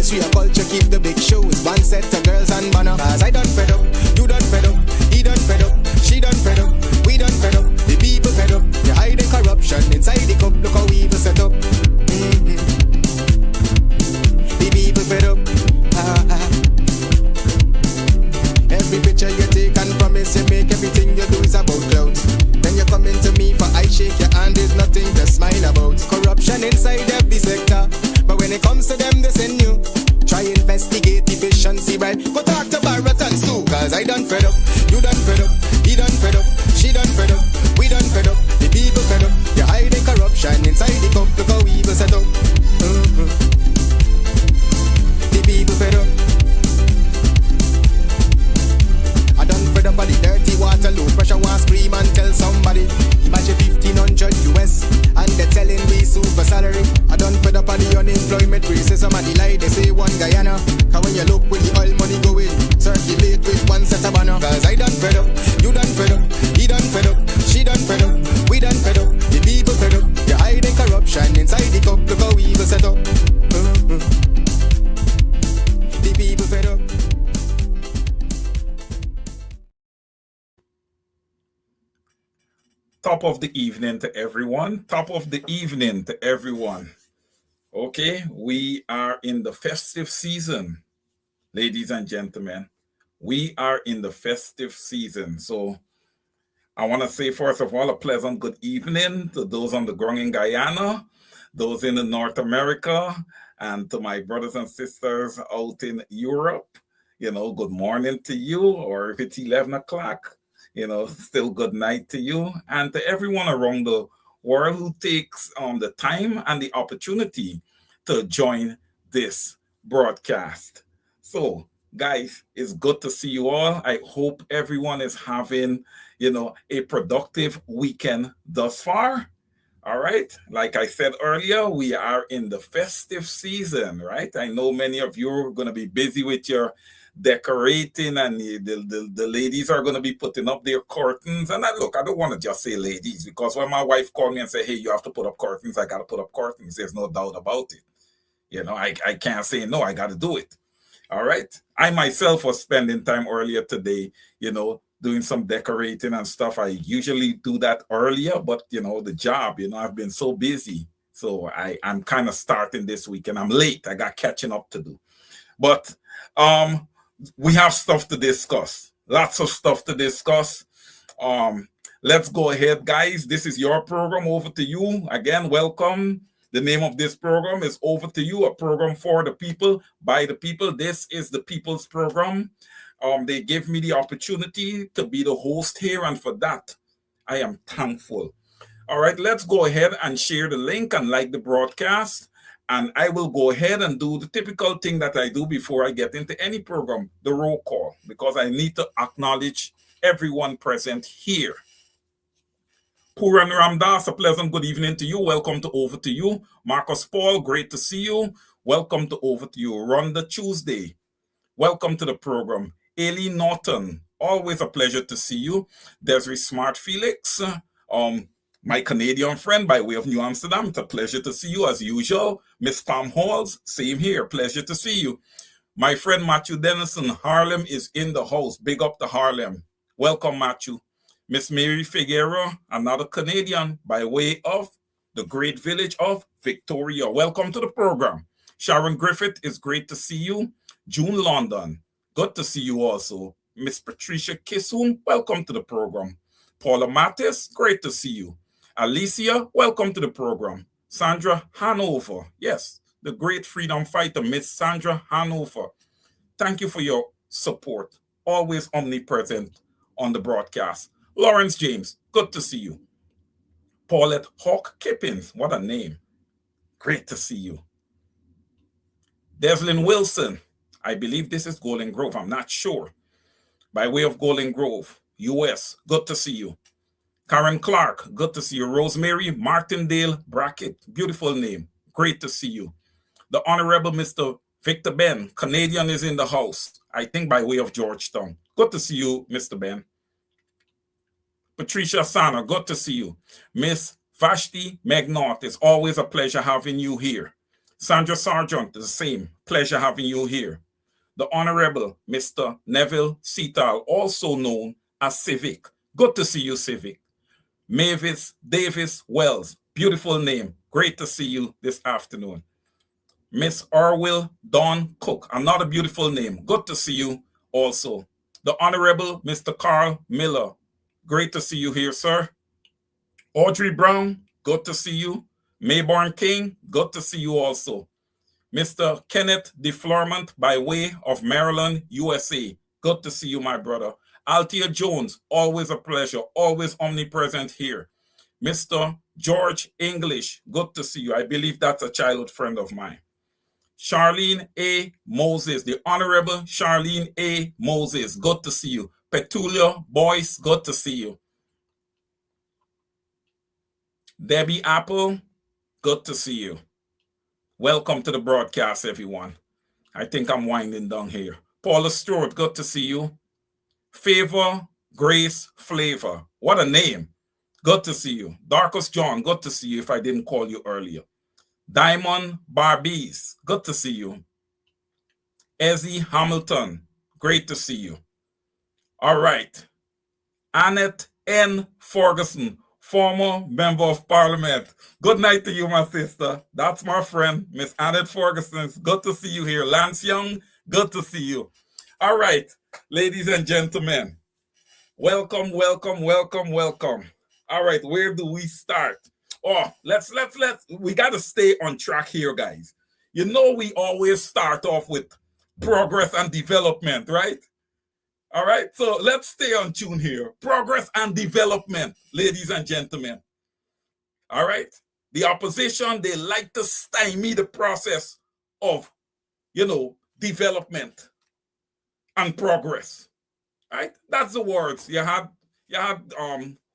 Street culture keep the big shows. One set of girls and banner. Cause I done fed up, you done fed up, he done fed up, she done fed up, we done fed up. The people fed up, they hide the corruption inside the cup. Look how we even set up. The people fed up. Every picture you take and promise you make, everything you do is about clout. Then you come into me for I shake your hand, there's nothing to smile about. Corruption inside every sector, but when it comes to them they send you. Try investigate efficiency, right? Go talk to Barrett and Sue. Cause I done fed up, you done fed up, he done fed up, she done fed up, we done fed up. The people fed up, you're hiding corruption inside the cup. Look how we even set up. The people fed up. I done fed up on the dirty water, low pressure, want scream and tell somebody. Imagine 1500 US and they're telling me super salary. I done fed up on the unemployment racism and the lie they say one Guyana. Cause when you look with the oil money going, circulate with one set of banner. Cause I done fed up, you done fed up, he done fed up, she done fed up, we done fed up. The people fed up, you're hiding corruption inside the cup. Look how we even set up. The people fed up. Top of the evening to everyone. Top of the evening to everyone. Okay, we are in the festive season, ladies and gentlemen. We are in the festive season. So I want to say, first of all, a pleasant good evening to those on the ground in Guyana, those in North America, and to my brothers and sisters out in Europe. Good morning to you, or if it's 11 o'clock, still good night to you, and to everyone around the world who takes the time and the opportunity to join this broadcast. So, guys, it's good to see you all. I hope everyone is having, a productive weekend thus far. All right. Like I said earlier, we are in the festive season, right? I know many of you are going to be busy with your decorating, and the ladies are going to be putting up their curtains. And I don't want to just say ladies, because when my wife called me and said, hey, you have to put up curtains, I got to put up curtains. There's no doubt about it. I can't say no, I got to do it. All right. I myself was spending time earlier today, doing some decorating and stuff. I usually do that earlier, but the job, I've been so busy. So I'm kind of starting this week and I'm late. I got catching up to do. But we have stuff to discuss. Lots of stuff to discuss. Let's go ahead, guys. This is your program. Over to you. Again, welcome. The name of this program is Over to You, a program for the people, by the people. This is the people's program. They give me the opportunity to be the host here, and for that, I am thankful. All right, let's go ahead and share the link and like the broadcast. And I will go ahead and do the typical thing that I do before I get into any program, the roll call, because I need to acknowledge everyone present here. Puran Ramdas, a pleasant good evening to you. Welcome to Over to You. Marcus Paul, great to see you. Welcome to Over to You. Rhonda Tuesday, welcome to the program. Aileen Norton, always a pleasure to see you. Desiree Smart Felix, my Canadian friend by way of New Amsterdam, it's a pleasure to see you as usual. Miss Pam Halls, same here, pleasure to see you. My friend Matthew Dennison, Harlem is in the house. Big up to Harlem. Welcome, Matthew. Miss Mary Figueroa, another Canadian by way of the great village of Victoria. Welcome to the program. Sharon Griffith, it's great to see you. June London, good to see you also. Miss Patricia Kissoon, welcome to the program. Paula Mattis, great to see you. Alicia, welcome to the program. Sandra Hanover, yes, the great freedom fighter, Miss Sandra Hanover. Thank you for your support, always omnipresent on the broadcast. Lawrence James, good to see you. Paulette Hawk Kippins, what a name. Great to see you. Deslin Wilson, I believe this is Golden Grove, I'm not sure. By way of Golden Grove, US, good to see you. Karen Clark, good to see you. Rosemary Martindale Brackett, beautiful name. Great to see you. The Honorable Mr. Victor Ben, Canadian, is in the house. I think by way of Georgetown. Good to see you, Mr. Ben. Patricia Sana, good to see you. Miss Vashti Magnot, it's always a pleasure having you here. Sandra Sargent, the same. Pleasure having you here. The Honorable Mr. Neville Seatal, also known as Civic. Good to see you, Civic. Mavis Davis Wells, beautiful name. Great to see you this afternoon. Miss Orwell Dawn Cook, another beautiful name. Good to see you also. The Honorable Mr. Carl Miller, great to see you here, sir. Audrey Brown, good to see you. Mayborn King, good to see you also. Mr. Kenneth DeFlormont by way of Maryland, USA. Good to see you, my brother. Althea Jones, always a pleasure, always omnipresent here. Mr. George English, good to see you. I believe that's a childhood friend of mine. Charlene A. Moses, the Honorable Charlene A. Moses, good to see you. Petulia Boyce, good to see you. Debbie Apple, good to see you. Welcome to the broadcast, everyone. I think I'm winding down here. Paula Stewart, good to see you. Favor Grace Flavor, what a name. Good to see you. Darkus John, good to see you if I didn't call you earlier. Diamond Barbies, good to see you. Ezzie Hamilton, great to see you. All right. Annette N. Ferguson, former member of parliament. Good night to you, my sister. That's my friend, Miss Annette Ferguson. It's good to see you here. Lance Young, good to see you. All right, ladies and gentlemen, welcome, welcome, welcome, welcome. All right, where do we start? Oh, we got to stay on track here, guys. You know, we always start off with progress and development, right? All right, so let's stay on tune here. Progress and development, ladies and gentlemen. All right, the opposition, they like to stymie the process of, development and progress. Right? That's the words. You had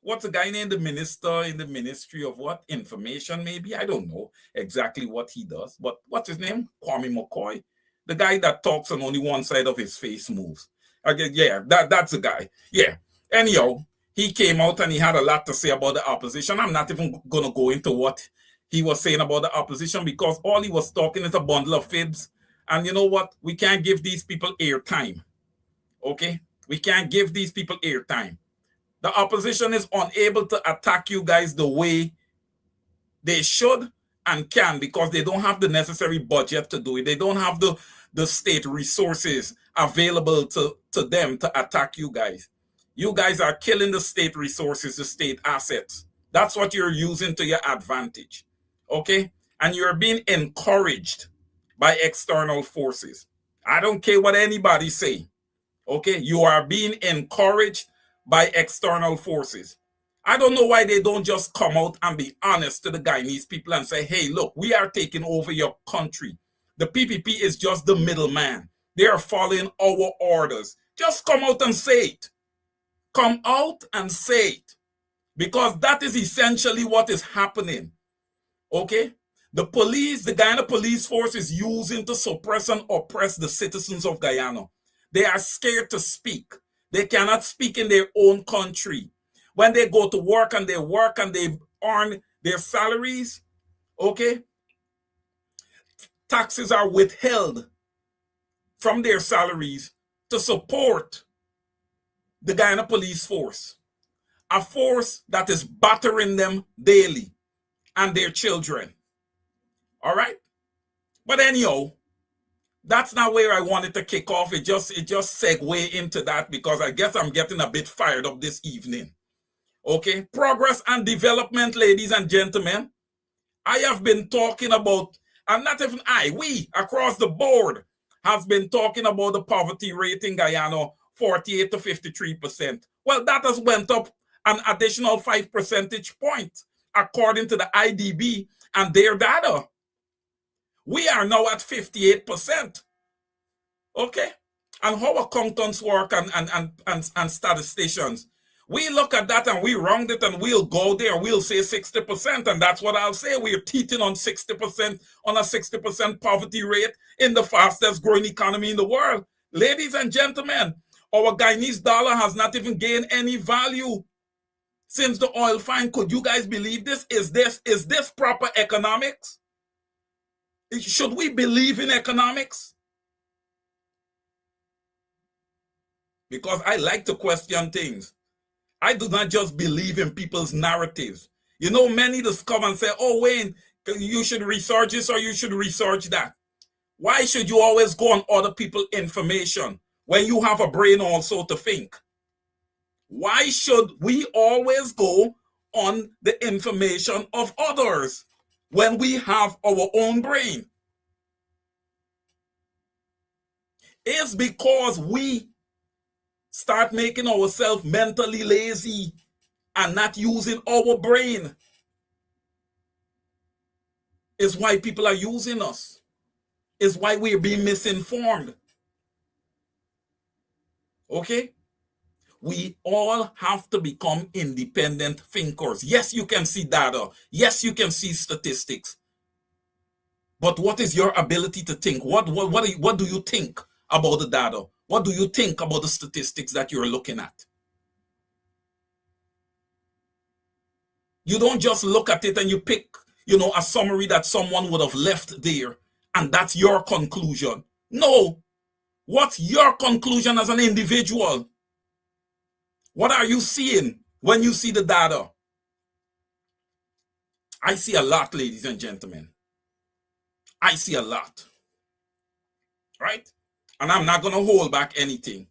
what's the guy named the minister in the Ministry of what? Information, maybe? I don't know exactly what he does. But what's his name? Kwame McCoy. The guy that talks and only one side of his face moves. Okay, yeah, that's the guy. Yeah. Anyhow, he came out and he had a lot to say about the opposition. I'm not even going to go into what he was saying about the opposition because all he was talking is a bundle of fibs. And you know what? We can't give these people airtime. Okay? We can't give these people airtime. The opposition is unable to attack you guys the way they should and can because they don't have the necessary budget to do it. They don't have the state resources available to them to attack you guys. You guys are killing the state resources, the state assets. That's what you're using to your advantage. Okay? And you're being encouraged by external forces. I don't care what anybody say. Okay? You are being encouraged by external forces. I don't know why they don't just come out and be honest to the Guyanese people and say, hey, look, we are taking over your country. The PPP is just the middleman. They are following our orders. Just come out and say it. Come out and say it. Because that is essentially what is happening. Okay? The police, the Guyana police force is using to suppress and oppress the citizens of Guyana. They are scared to speak. They cannot speak in their own country. When they go to work and they earn their salaries, okay, taxes are withheld from their salaries to support the Guyana police force, a force that is battering them daily and their children. All right? But anyhow, that's not where I wanted to kick off. It just segue into that because I guess I'm getting a bit fired up this evening. Okay? Progress and development, ladies and gentlemen. I have been talking about, and not even we across the board have been talking about the poverty rate in Guyana, 48 to 53%. Well, that has went up an additional 5 percentage points according to the IDB and their data. We are now at 58%. Okay? And how accountants work and statisticians, we look at that and we round it and we'll go there, we'll say 60%, and that's what I'll say. We're teetering on 60%, on a 60% poverty rate in the fastest growing economy in the world. Ladies and gentlemen, our Guyanese dollar has not even gained any value since the oil find. Could you guys believe this? Is this proper economics? Should we believe in economics? Because I like to question things. I do not just believe in people's narratives. You know, many just come and say, oh, Wayne, you should research this or you should research that. Why should you always go on other people's information when you have a brain also to think? Why should we always go on the information of others when we have our own brain? It's because we start making ourselves mentally lazy and not using our brain. It's why people are using us. It's why we're being misinformed. Okay? We all have to become independent thinkers. Yes, you can see data. Yes, you can see statistics. But what is your ability to think? What do you think about the data? What do you think about the statistics that you're looking at? You don't just look at it and you pick, a summary that someone would have left there, and that's your conclusion. No. What's your conclusion as an individual? What are you seeing when you see the data? I see a lot, ladies and gentlemen. I see a lot. Right? And I'm not going to hold back anything.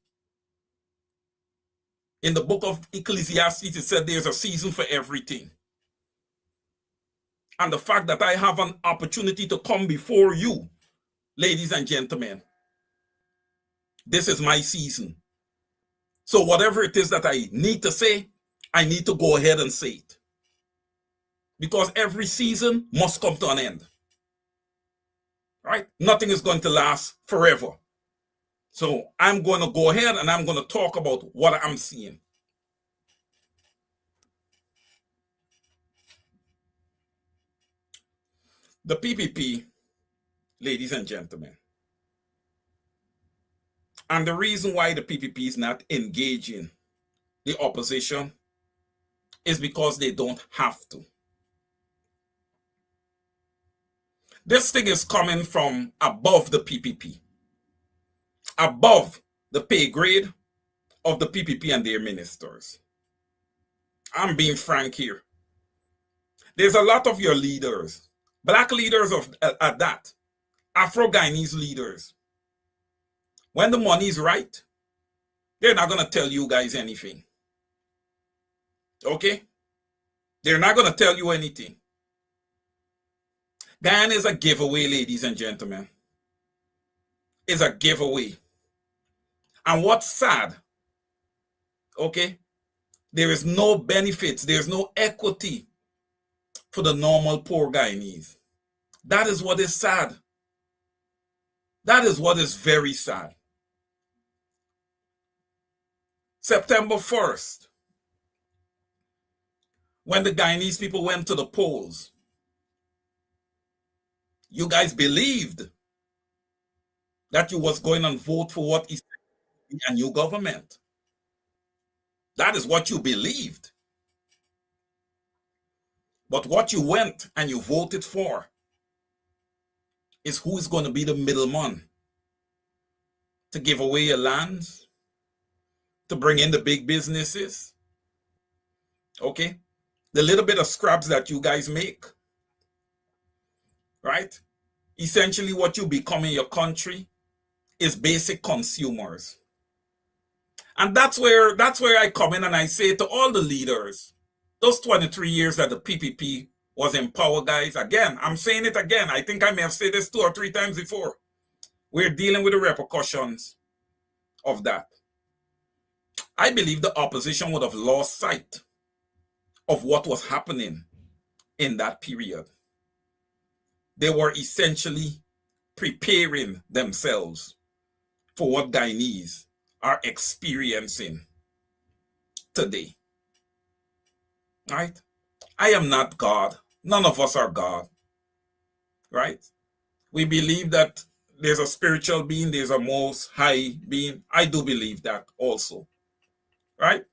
In the book of Ecclesiastes, it said there's a season for everything. And the fact that I have an opportunity to come before you, ladies and gentlemen, this is my season. So whatever it is that I need to say, I need to go ahead and say it. Because every season must come to an end. Right? Nothing is going to last forever. So I'm going to go ahead and I'm going to talk about what I'm seeing. The PPP, ladies and gentlemen, and the reason why the PPP is not engaging the opposition is because they don't have to. This thing is coming from above the PPP, above the pay grade of the PPP and their ministers. I'm being frank here. There's a lot of your leaders, black leaders at that, Afro-Guyanese leaders. When the money is right, they're not going to tell you guys anything. Okay? They're not going to tell you anything. Guyana is a giveaway, ladies and gentlemen. It's a giveaway. And what's sad, okay, there is no benefits, there's no equity for the normal poor Guyanese. That is what is sad. That is what is very sad. September 1st, when the Guyanese people went to the polls, you guys believed that you was going and vote for what is a new government. That is what you believed. But what you went and you voted for is who is going to be the middleman to give away your lands, to bring in the big businesses. Okay? The little bit of scraps that you guys make, right? Essentially what you become in your country is basic consumers. And that's where I come in and I say to all the leaders, those 23 years that the PPP was in power, guys, again, I'm saying it again. I think I may have said this 2 or 3 times before. We're dealing with the repercussions of that. I believe the opposition would have lost sight of what was happening in that period. They were essentially preparing themselves for what Guyanese are experiencing today. Right? I am not God. None of us are God. Right? We believe that there's a spiritual being, there's a most high being. I do believe that also. Right?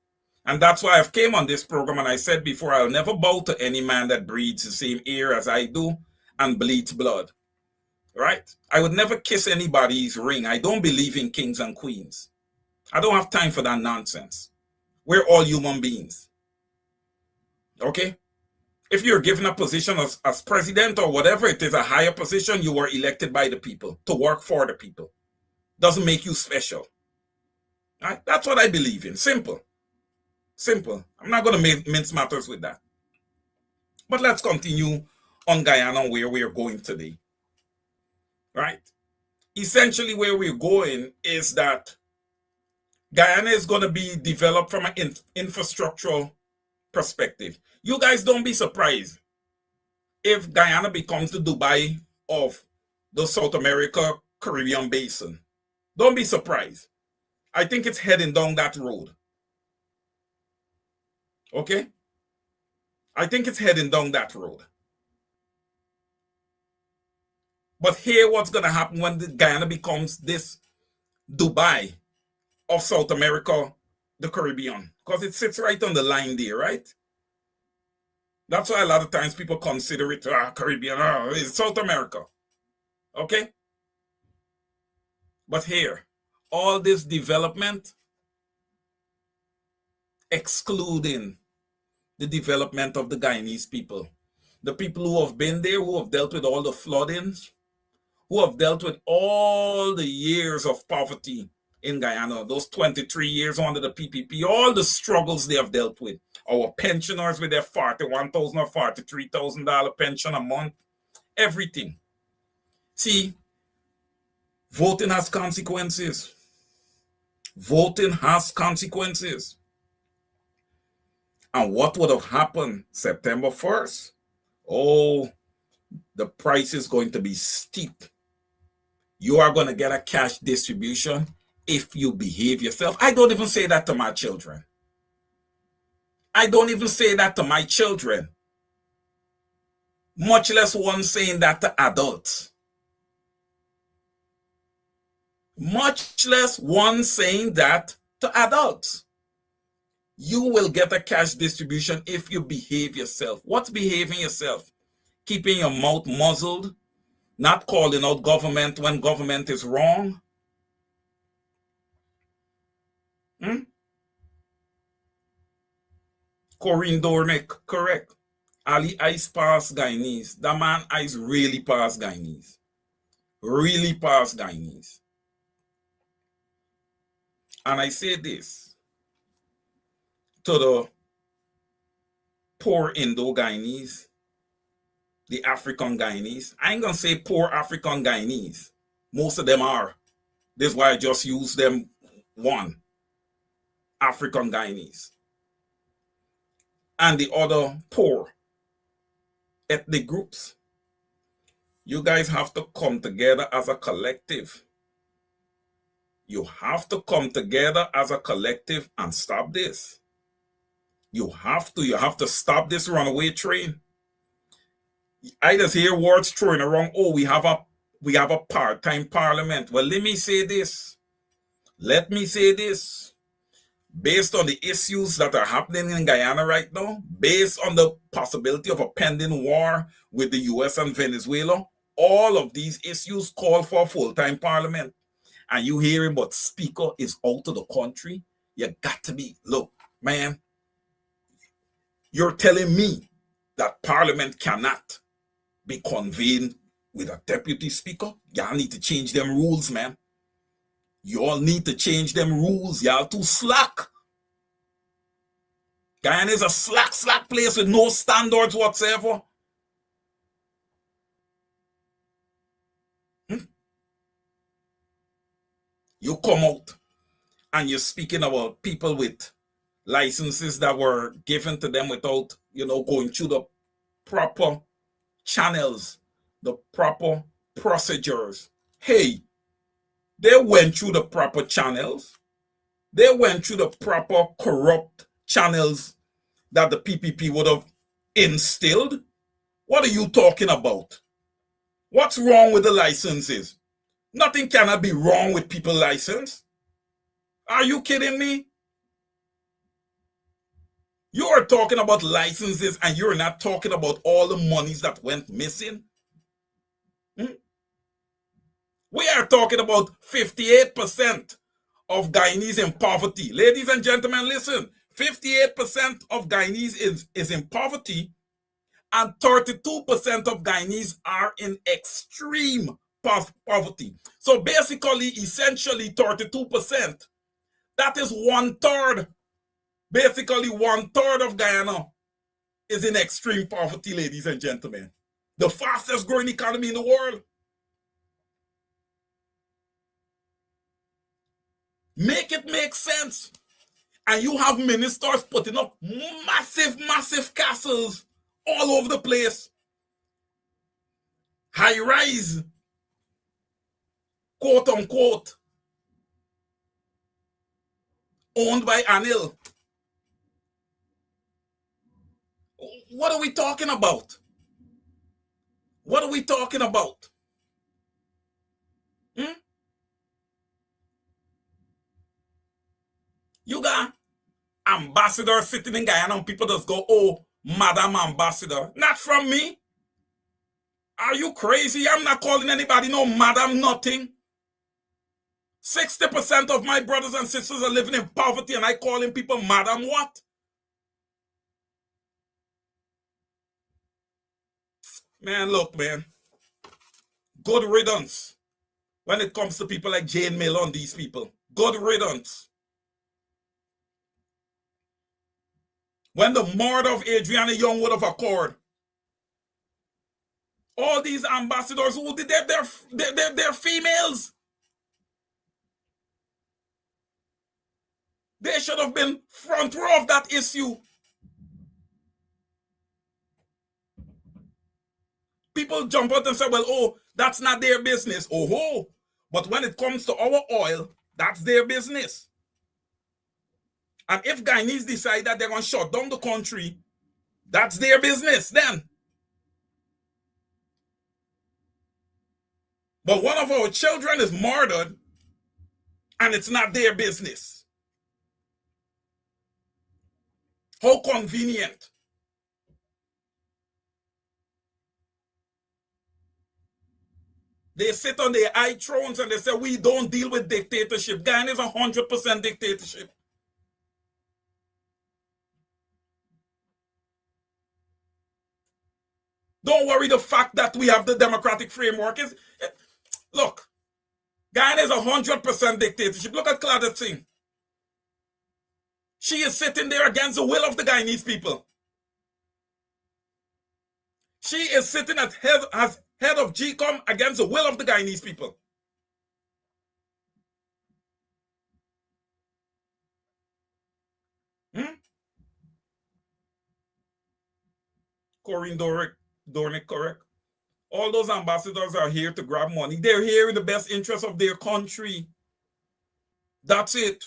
And that's why I've came on this program and I said before, I'll never bow to any man that breathes the same air as I do and bleeds blood. right? I would never kiss anybody's ring. I don't believe in kings and queens. I don't have time for that nonsense. We're all human beings. Okay? If you're given a position as president or whatever it is, a higher position, you were elected by the people to work for the people. Doesn't make you special. Right? That's what I believe in. Simple. Simple. I'm not going to mince matters with that. But let's continue on Guyana where we're going today. Right? Essentially, where we're going is that Guyana is going to be developed from an infrastructural perspective. You guys don't be surprised if Guyana becomes the Dubai of the South America Caribbean basin. Don't be surprised. I think it's heading down that road. Okay? I think it's heading down that road. But here what's going to happen when Guyana becomes this Dubai of South America, the Caribbean. Because it sits right on the line there, right? That's why a lot of times people consider it Caribbean, it's South America. Okay? But here, all this development, excluding the development of the Guyanese people. The people who have been there, who have dealt with all the floodings, who have dealt with all the years of poverty in Guyana, those 23 years under the PPP, all the struggles they have dealt with. Our pensioners with their $41,000 or $43,000 pension a month, everything. See, voting has consequences. Voting has consequences. And what would have happened September 1st? Oh, the price is going to be steep. You are going to get a cash distribution if you behave yourself. I don't even say that to my children. I don't even say that to my children. Much less one saying that to adults. Much less one saying that to adults. You will get a cash distribution if you behave yourself. What's behaving yourself? Keeping your mouth muzzled, not calling out government when government is wrong. Corinne Dornick, correct. Ali Ice past Guyanese. That man Ice really past Guyanese. Really past Guyanese. And I say this to the poor Indo-Guyanese, the African Guyanese. I ain't gonna say poor African Guyanese. Most of them are. This is why I just use them one. African Guyanese. And the other poor ethnic groups. You guys have to come together as a collective. You have to come together as a collective and stop this. You have to stop this runaway train. I just hear words thrown around. Oh, we have a part-time parliament. Well, let me say this. Based on the issues that are happening in Guyana right now, based on the possibility of a pending war with the US and Venezuela, all of these issues call for a full-time parliament. And you hearing but speaker is out of the country, you got to be, look, man, you're telling me that parliament cannot be convened with a deputy speaker? Y'all need to change them rules, man. You all need to change them rules. Y'all too slack. Guyana is a slack place with no standards whatsoever. You come out and you're speaking about people with licenses that were given to them without, going through the proper channels, the proper procedures. Hey, they went through the proper channels. They went through the proper corrupt channels that the PPP would have instilled. What are you talking about? What's wrong with the licenses? Nothing cannot be wrong with people's license. Are you kidding me? You are talking about licenses and you're not talking about all the monies that went missing. We are talking about 58% of Guyanese in poverty. Ladies and gentlemen, listen. 58% of Guyanese is in poverty, and 32% of Guyanese are in extreme poverty. So basically, essentially 32%. That is 1/3. Basically, 1/3 of Guyana is in extreme poverty, ladies and gentlemen. The fastest growing economy in the world. Make it make sense. And you have ministers putting up massive castles all over the place. High rise, quote unquote, owned by Anil. What are we talking about? What are we talking about? You got ambassadors sitting in Guyana and people just go, oh, Madam Ambassador. Not from me. Are you crazy? I'm not calling anybody no Madam nothing. 60% of my brothers and sisters are living in poverty and I calling people Madam what? Man, look, man. Good riddance when it comes to people like Jane Miller and these people. Good riddance. When the murder of Adriana Young would have occurred, all these ambassadors, who did they're females. They should have been front row of that issue. People jump out and say, well, oh, that's not their business. Oh, but when it comes to our oil, that's their business. And if Guyanese decide that they're going to shut down the country, that's their business then. But one of our children is murdered, and it's not their business. How convenient. They sit on their high thrones and they say, we don't deal with dictatorship. Guyana is 100% dictatorship. Don't worry the fact that we have the democratic framework. Look, Guyana is 100% dictatorship. Look at Claudette Singh. She is sitting there against the will of the Guyanese people. She is sitting as head of GCOM against the will of the Guyanese people. Corinne Dornick, correct? All those ambassadors are here to grab money. They're here in the best interest of their country. That's it.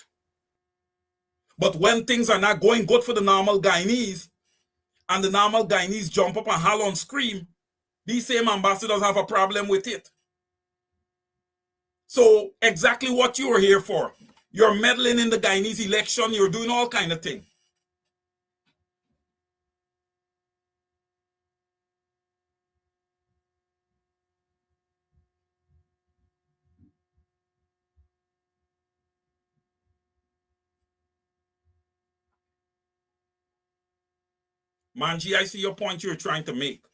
But when things are not going good for the normal Guyanese, and the normal Guyanese jump up and holler and scream, these same ambassadors have a problem with it. So exactly what you are here for. You're meddling in the Guyanese election. You're doing all kind of things. Manji, I see your point you're trying to make.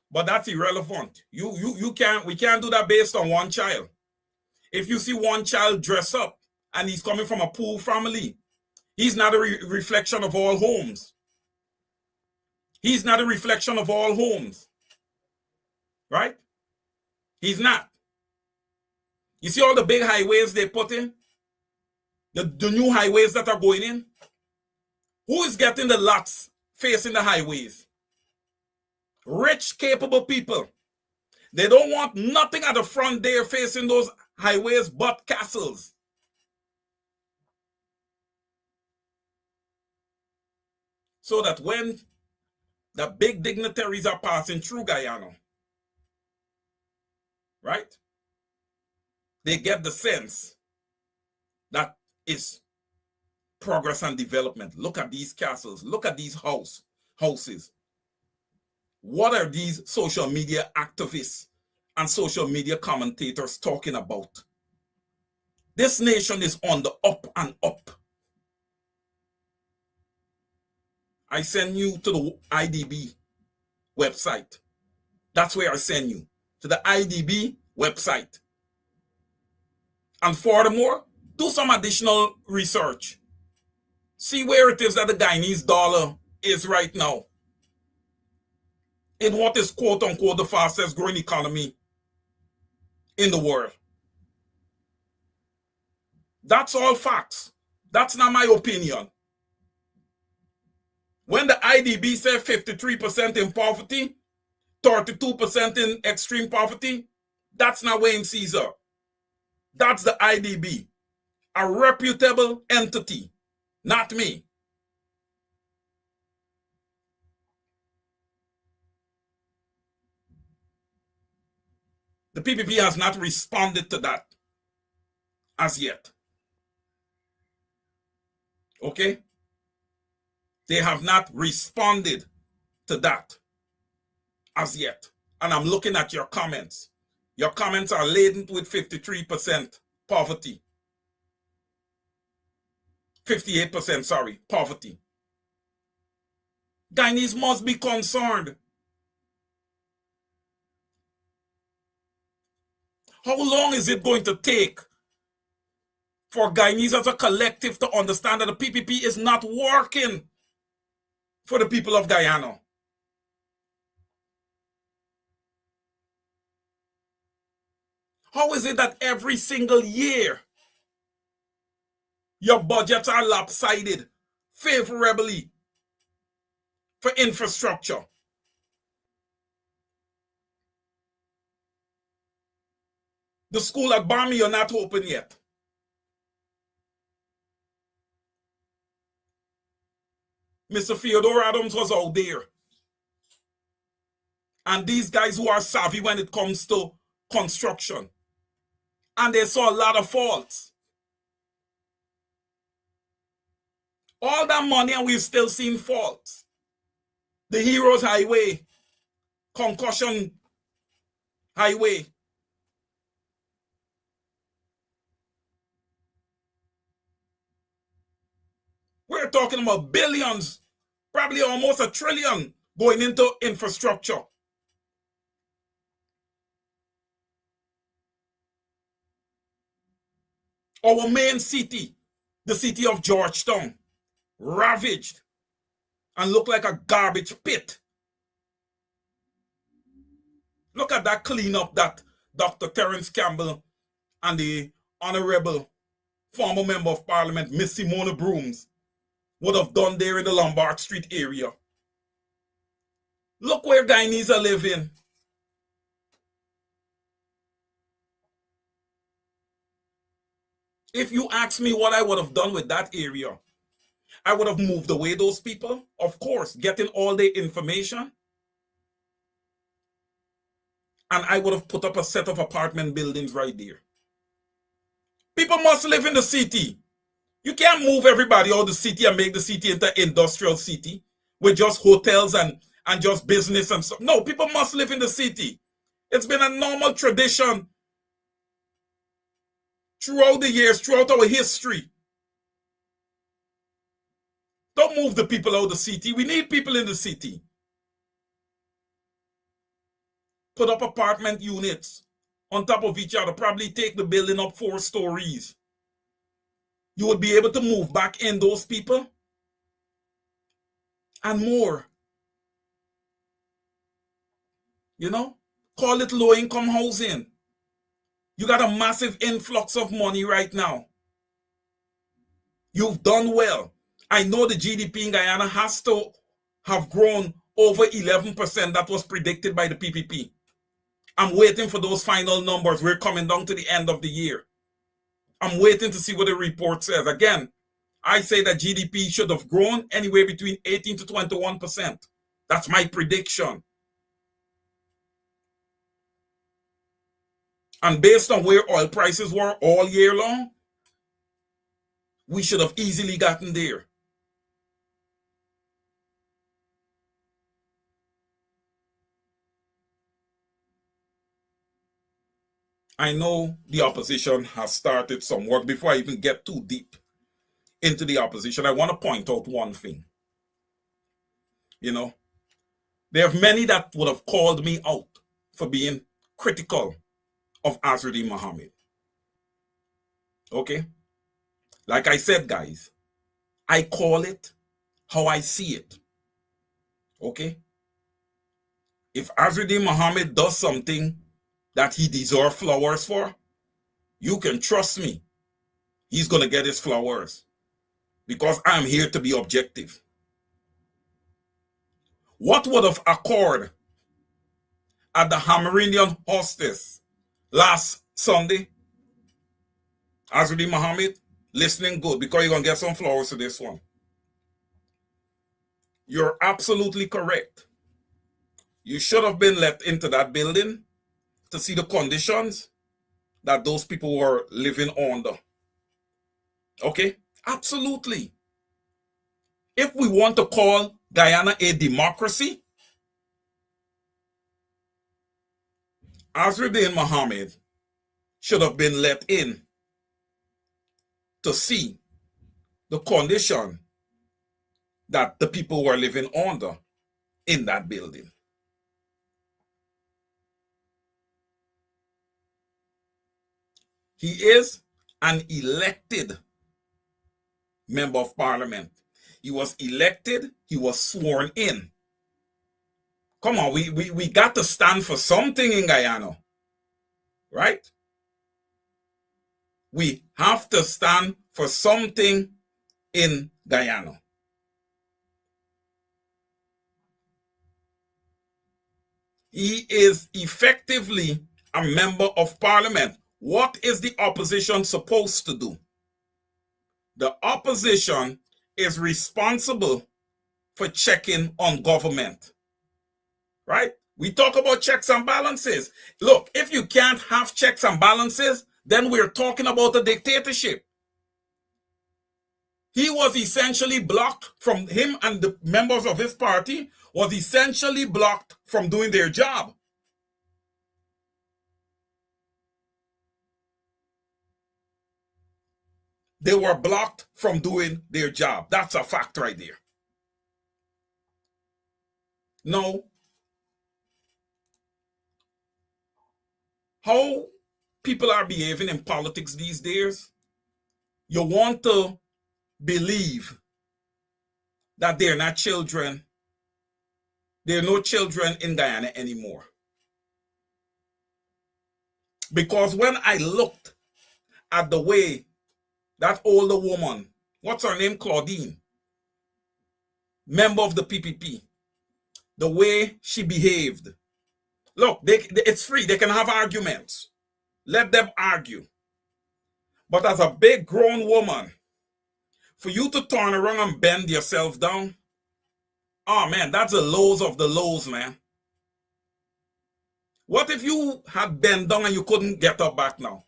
But that's irrelevant. We can't do that based on one child. If you see one child dress up and he's coming from a poor family, he's not a reflection of all homes. He's not a reflection of all homes. Right? He's not. You see all the big highways they put in? The new highways that are going in? Who is getting the lots facing the highways? Rich, capable people. They don't want nothing at the front there facing those highways but castles. So that when the big dignitaries are passing through Guyana, right, they get the sense that is progress and development. Look at these castles. Look at these houses. What are these social media activists and social media commentators talking about. This nation is on the up and up. I send you to the IDB website. That's where I send you, to the IDB website. And furthermore, do some additional research. See where it is that the Guyanese dollar is right now, in what is quote unquote the fastest growing economy in the world. That's all facts. That's not my opinion. When the IDB said 53% in poverty, 32% in extreme poverty, that's not Wayne Caesar. That's the IDB, a reputable entity, not me. The PPP has not responded to that as yet. Okay? They have not responded to that as yet. And I'm looking at your comments. Your comments are laden with 53% poverty. 58%, sorry, poverty. Guyanese must be concerned. How long is it going to take for Guyanese as a collective to understand that the PPP is not working for the people of Guyana? How is it that every single year your budgets are lopsided favorably for infrastructure? The school at Barmy, you're not open yet. Mr. Theodore Adams was out there. And these guys who are savvy when it comes to construction. And they saw a lot of faults. All that money and we've still seen faults. The Heroes Highway, Concussion Highway. We're talking about billions, probably almost $1 trillion going into infrastructure. Our main city, the city of Georgetown, ravaged and looked like a garbage pit. Look at that cleanup that Dr. Terence Campbell and the Honorable former Member of Parliament, Miss Simona Brooms, would have done there in the Lombard Street area. Look where Guyanese are living. If you ask me what I would have done with that area, I would have moved away those people, of course, getting all the information. And I would have put up a set of apartment buildings right there. People must live in the city. You can't move everybody out of the city and make the city into an industrial city with just hotels and just business and stuff. No, people must live in the city. It's been a normal tradition throughout the years, throughout our history. Don't move the people out of the city. We need people in the city. Put up apartment units on top of each other. Probably take the building up 4 stories. You would be able to move back in those people and more. You know, call it low-income housing. You got a massive influx of money right now. You've done well. I know the GDP in Guyana has to have grown over 11%. That was predicted by the PPP. I'm waiting for those final numbers. We're coming down to the end of the year. I'm waiting to see what the report says. Again, I say that GDP should have grown anywhere between 18 to 21%. That's my prediction. And based on where oil prices were all year long, we should have easily gotten there. I know the opposition has started some work. Before I even get too deep into the opposition, I want to point out one thing. You know, there are many that would have called me out for being critical of Azzuddin Mohammed. Okay? Like I said, guys, I call it how I see it. Okay? If Azzuddin Mohammed does something that he deserves flowers for, you can trust me. He's going to get his flowers. Because I'm here to be objective. What would have occurred at the Hammerington Hostess last Sunday? Azzuddin Mohammed, listening good, because you're going to get some flowers to this one. You're absolutely correct. You should have been let into that building to see the conditions that those people were living under. Okay? Absolutely. If we want to call Guyana a democracy, Azzuddin Mohammed should have been let in to see the condition that the people were living under in that building. He is an elected member of parliament. He was elected, he was sworn in. Come on, we got to stand for something in Guyana, right? We have to stand for something in Guyana. He is effectively a member of parliament. What is the opposition supposed to do? The opposition is responsible for checking on government, right? We talk about checks and balances. Look, if you can't have checks and balances, then we're talking about a dictatorship. He was essentially blocked from, him and the members of his party was essentially blocked from doing their job. They were blocked from doing their job. That's a fact right there. Now, how people are behaving in politics these days, you want to believe that they're not children. There are no children in Guyana anymore. Because when I looked at the way that older woman, what's her name, Claudine, member of the PPP, the way she behaved. Look, it's free. They can have arguments. Let them argue. But as a big grown woman, for you to turn around and bend yourself down, oh man, that's the lows of the lows, man. What if you had bent down and you couldn't get up back now?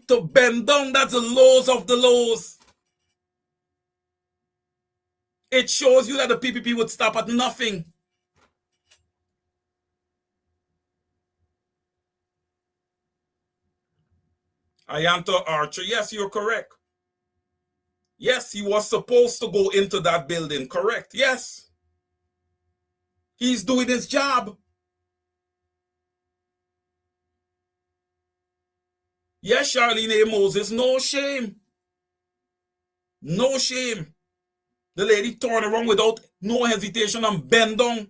To bend down, that's the lows of the lows. It shows you that the PPP would stop at nothing. Ayanto Archer, yes, you're correct. Yes, he was supposed to go into that building, correct? Yes. He's doing his job. Yes, Charlene A. Moses, no shame. No shame. The lady turned around without no hesitation and bent down.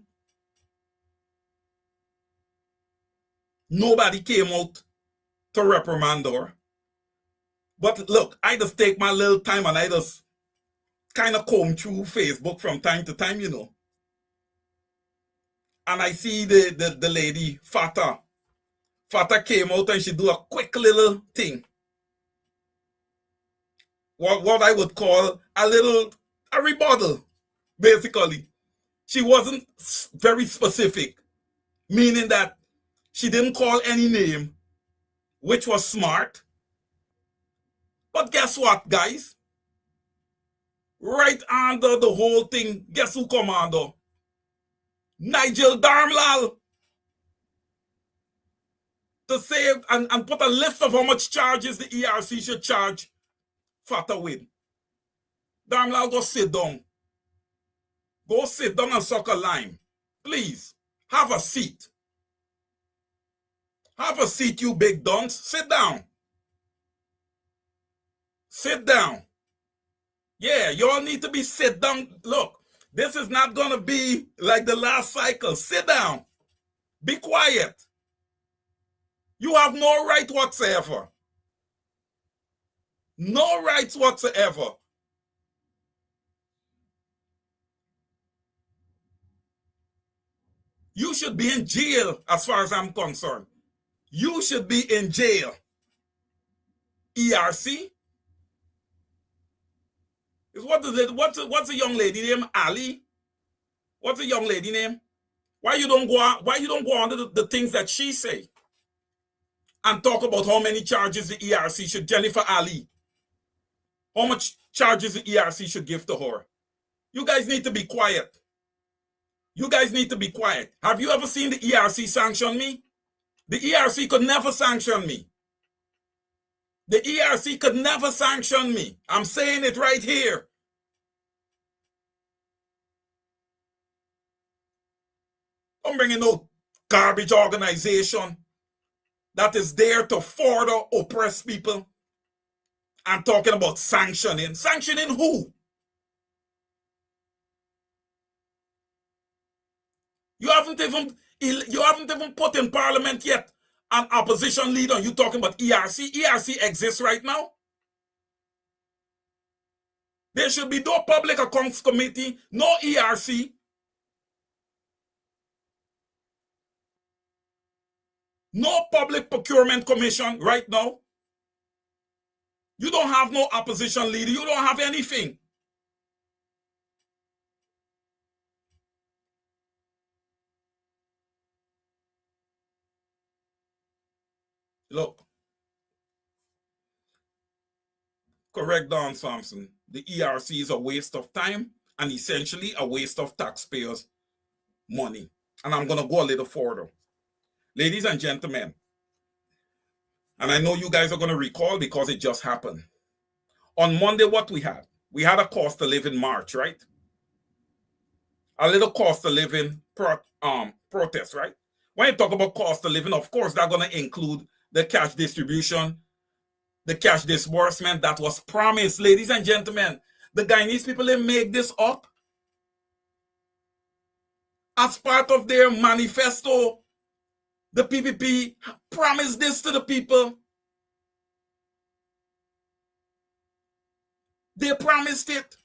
Nobody came out to reprimand her. But look, I just take my little time and I just kind of comb through Facebook from time to time, you know. And I see the lady, Fata. Fata came out and she do a quick little thing. What I would call a rebuttal, basically. She wasn't very specific, meaning that she didn't call any name, which was smart. But guess what, guys? Right under the whole thing, guess who come under? Nigel Darmlal. to say and put a list of how much charges the ERC should charge Fata with. Damn, I'll go sit down. Go sit down and suck a lime. Please, have a seat. Have a seat, you big dunce. Sit down. Sit down. Yeah, you all need to be sit down. Look, this is not going to be like the last cycle. Sit down. Be quiet. You have no right whatsoever. No rights whatsoever. You should be in jail as far as I'm concerned. You should be in jail. ERC? What's the young lady name? Ali? What's the young lady name? Why you don't go on to the things that she say and talk about how many charges the ERC should, Jennifer Ali, how much charges the ERC should give to her? You guys need to be quiet. You guys need to be quiet. Have you ever seen the ERC sanction me? The ERC could never sanction me. The ERC could never sanction me. I'm saying it right here. I'm bringing no garbage organization that is there to further oppress people. I'm talking about sanctioning. Sanctioning who? You haven't even put in parliament yet an opposition leader, and you talking about ERC. ERC exists right now. There should be no public accounts committee, no ERC. No public procurement commission right now. You don't have no opposition leader. You don't have anything. Look. Correct, Don Sampson. The ERC is a waste of time and essentially a waste of taxpayers' money. And I'm going to go a little further. Ladies and gentlemen, and I know you guys are going to recall because it just happened. On Monday, what we had? We had a cost of living march, right? A little cost of living protest, right? When you talk about cost of living, of course, that's going to include the cash distribution, the cash disbursement that was promised. Ladies and gentlemen, the Guyanese people, they make this up as part of their manifesto. The PPP promised this to the people. They promised it.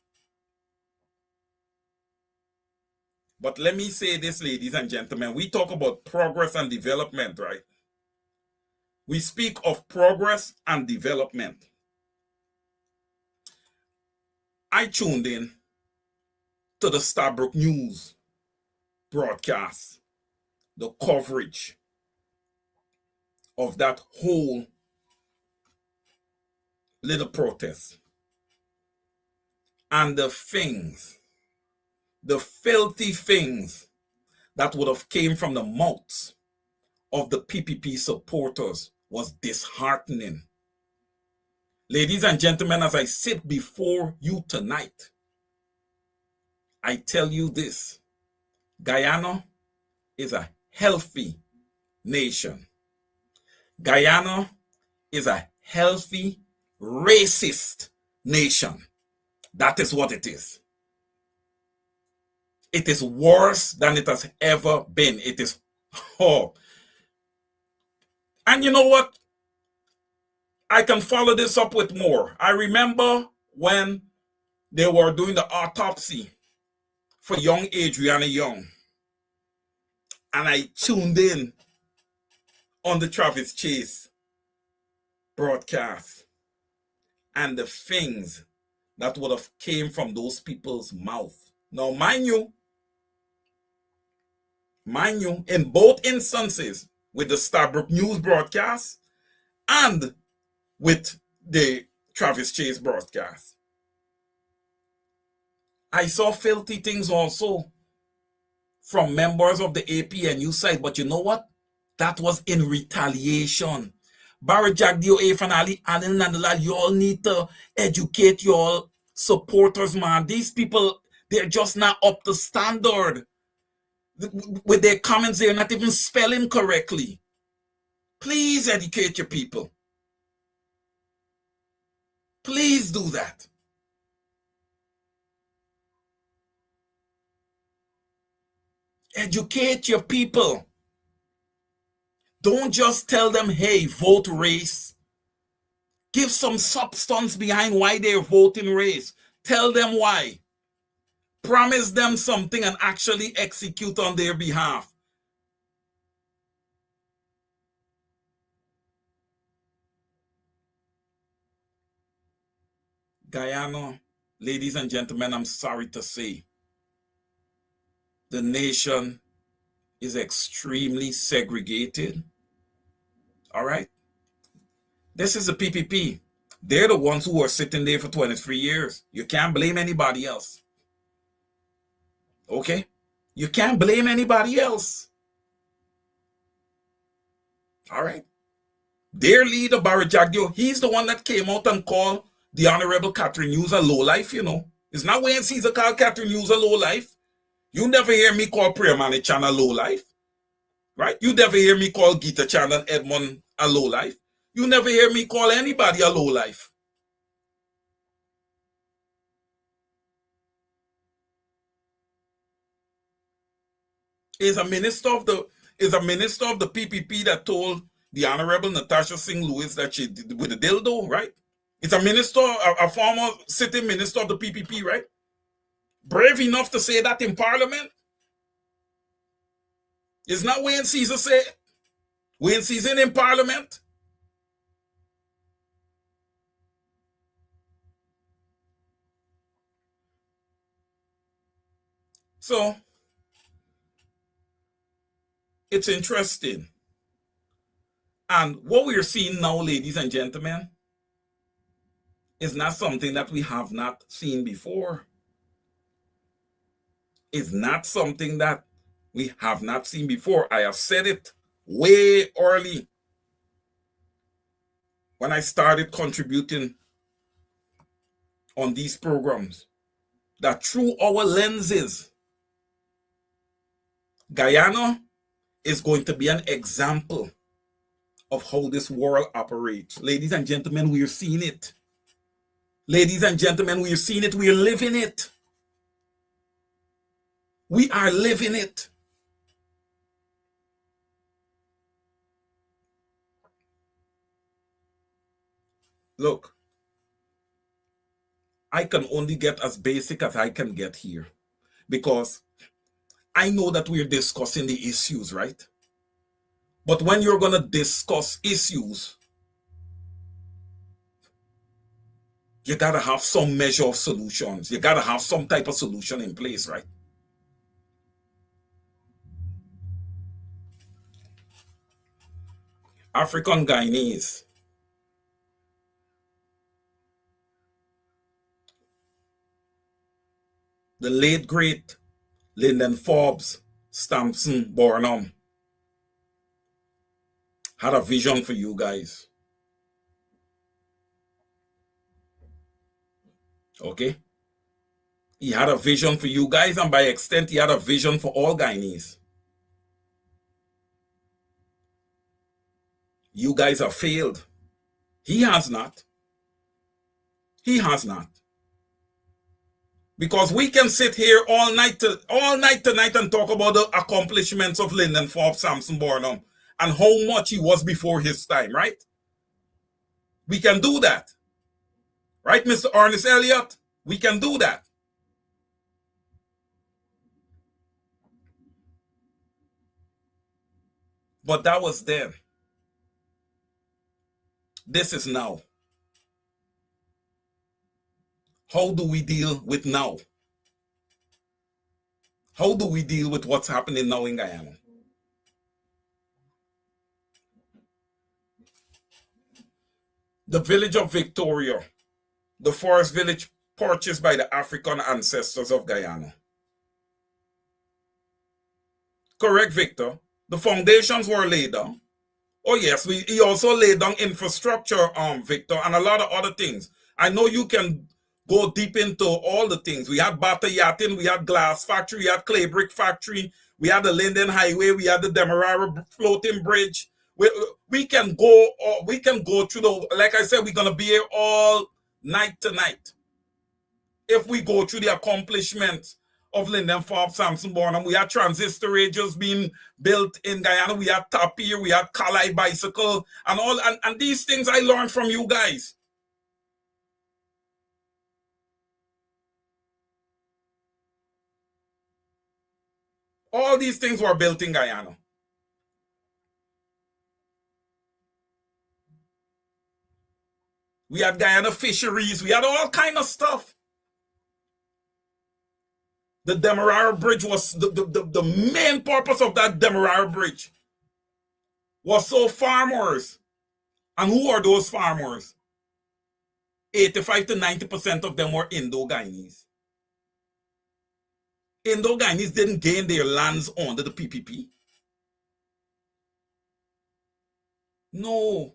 But let me say this, ladies and gentlemen. We talk about progress and development, right? We speak of progress and development. I tuned in to the Stabroek News broadcast, the coverage of that whole little protest. And the things, the filthy things that would have came from the mouths of the PPP supporters was disheartening. Ladies and gentlemen, as I sit before you tonight, I tell you this: Guyana is a healthy nation. Guyana is a healthy, racist nation. That is what it is. It is worse than it has ever been. It is, oh. And you know what? I can follow this up with more. I remember when they were doing the autopsy for young Adriana Young. And I tuned in on the Travis Chase broadcast. And the things that would have came from those people's mouth. Now, mind you, in both instances, with the Stabroek News broadcast and with the Travis Chase broadcast, I saw filthy things also from members of the APNU side. But you know what? That was in retaliation. Barry Jagdeo, Fanali, Anil Nandalal, you all need to educate your supporters, man. These people, they're just not up to standard. With their comments, they're not even spelling correctly. Please educate your people. Please do that. Educate your people. Don't just tell them, hey, vote race. Give some substance behind why they're voting race. Tell them why. Promise them something and actually execute on their behalf. Guyana, ladies and gentlemen, I'm sorry to say, the nation is extremely segregated. All right? This is the PPP. They're the ones who are sitting there for 23 years. You can't blame anybody else. Okay? You can't blame anybody else. All right? Their leader, Barry Jagdeo, he's the one that came out and called the Honorable Catherine Hughes a lowlife, you know. It's not when Caesar called Catherine Hughes a lowlife. You never hear me call Priyamani Chan a lowlife. Right? You never hear me call Gita Chan and Edmund a lowlife. You never hear me call anybody a lowlife. Is a minister of the PPP that told the Honorable Natasha Singh Lewis that she did with the dildo, right? It's a minister, a former sitting minister of the PPP, right? Brave enough to say that in Parliament. It's not Wayne Caesar said. Wayne Caesar in Parliament. So, it's interesting. And what we're seeing now, ladies and gentlemen, is not something that we have not seen before. It's not something that we have not seen before. I have said it way early when I started contributing on these programs, that through our lenses, Guyana is going to be an example of how this world operates. Ladies and gentlemen, we are seeing it. Ladies and gentlemen, we are seeing it. We are living it. We are living it. Look, I can only get as basic as I can get here because I know that we're discussing the issues, right? But when you're going to discuss issues, you got to have some measure of solutions. You got to have some type of solution in place, right? African Guyanese. The late great Lyndon Forbes Sampson Burnham had a vision for you guys. Okay? He had a vision for you guys, and by extent, he had a vision for all Guyanese. You guys have failed. He has not. He has not. Because we can sit here all night tonight and talk about the accomplishments of Lyndon Forbes Sampson Burnham and how much he was before his time, right? We can do that. Right, Mr. Ernest Elliott? We can do that. But that was then. This is now. How do we deal with now? How do we deal with what's happening now in Guyana? The village of Victoria, the forest village purchased by the African ancestors of Guyana. Correct, Victor. The foundations were laid down. Oh yes, he also laid down infrastructure, Victor, and a lot of other things. I know you can go deep into all the things. We had Bata Yachting, we had glass factory, we had clay brick factory, we had the Linden Highway, we had the Demerara floating bridge. We can go through the, like I said, we're gonna be here all night tonight. If we go through the accomplishments of Linden Forbes Sampson Barnum, we had transistor radios being built in Guyana, we had Tapir, we had Kalai bicycle, and all, and these things I learned from you guys. All these things were built in Guyana. We had Guyana fisheries, we had all kind of stuff. The Demerara Bridge was, the main purpose of that Demerara Bridge was so farmers. And who are those farmers? 85 to 90% of them were Indo-Guyanese. Indo-Guyanese didn't gain their lands under the PPP. No.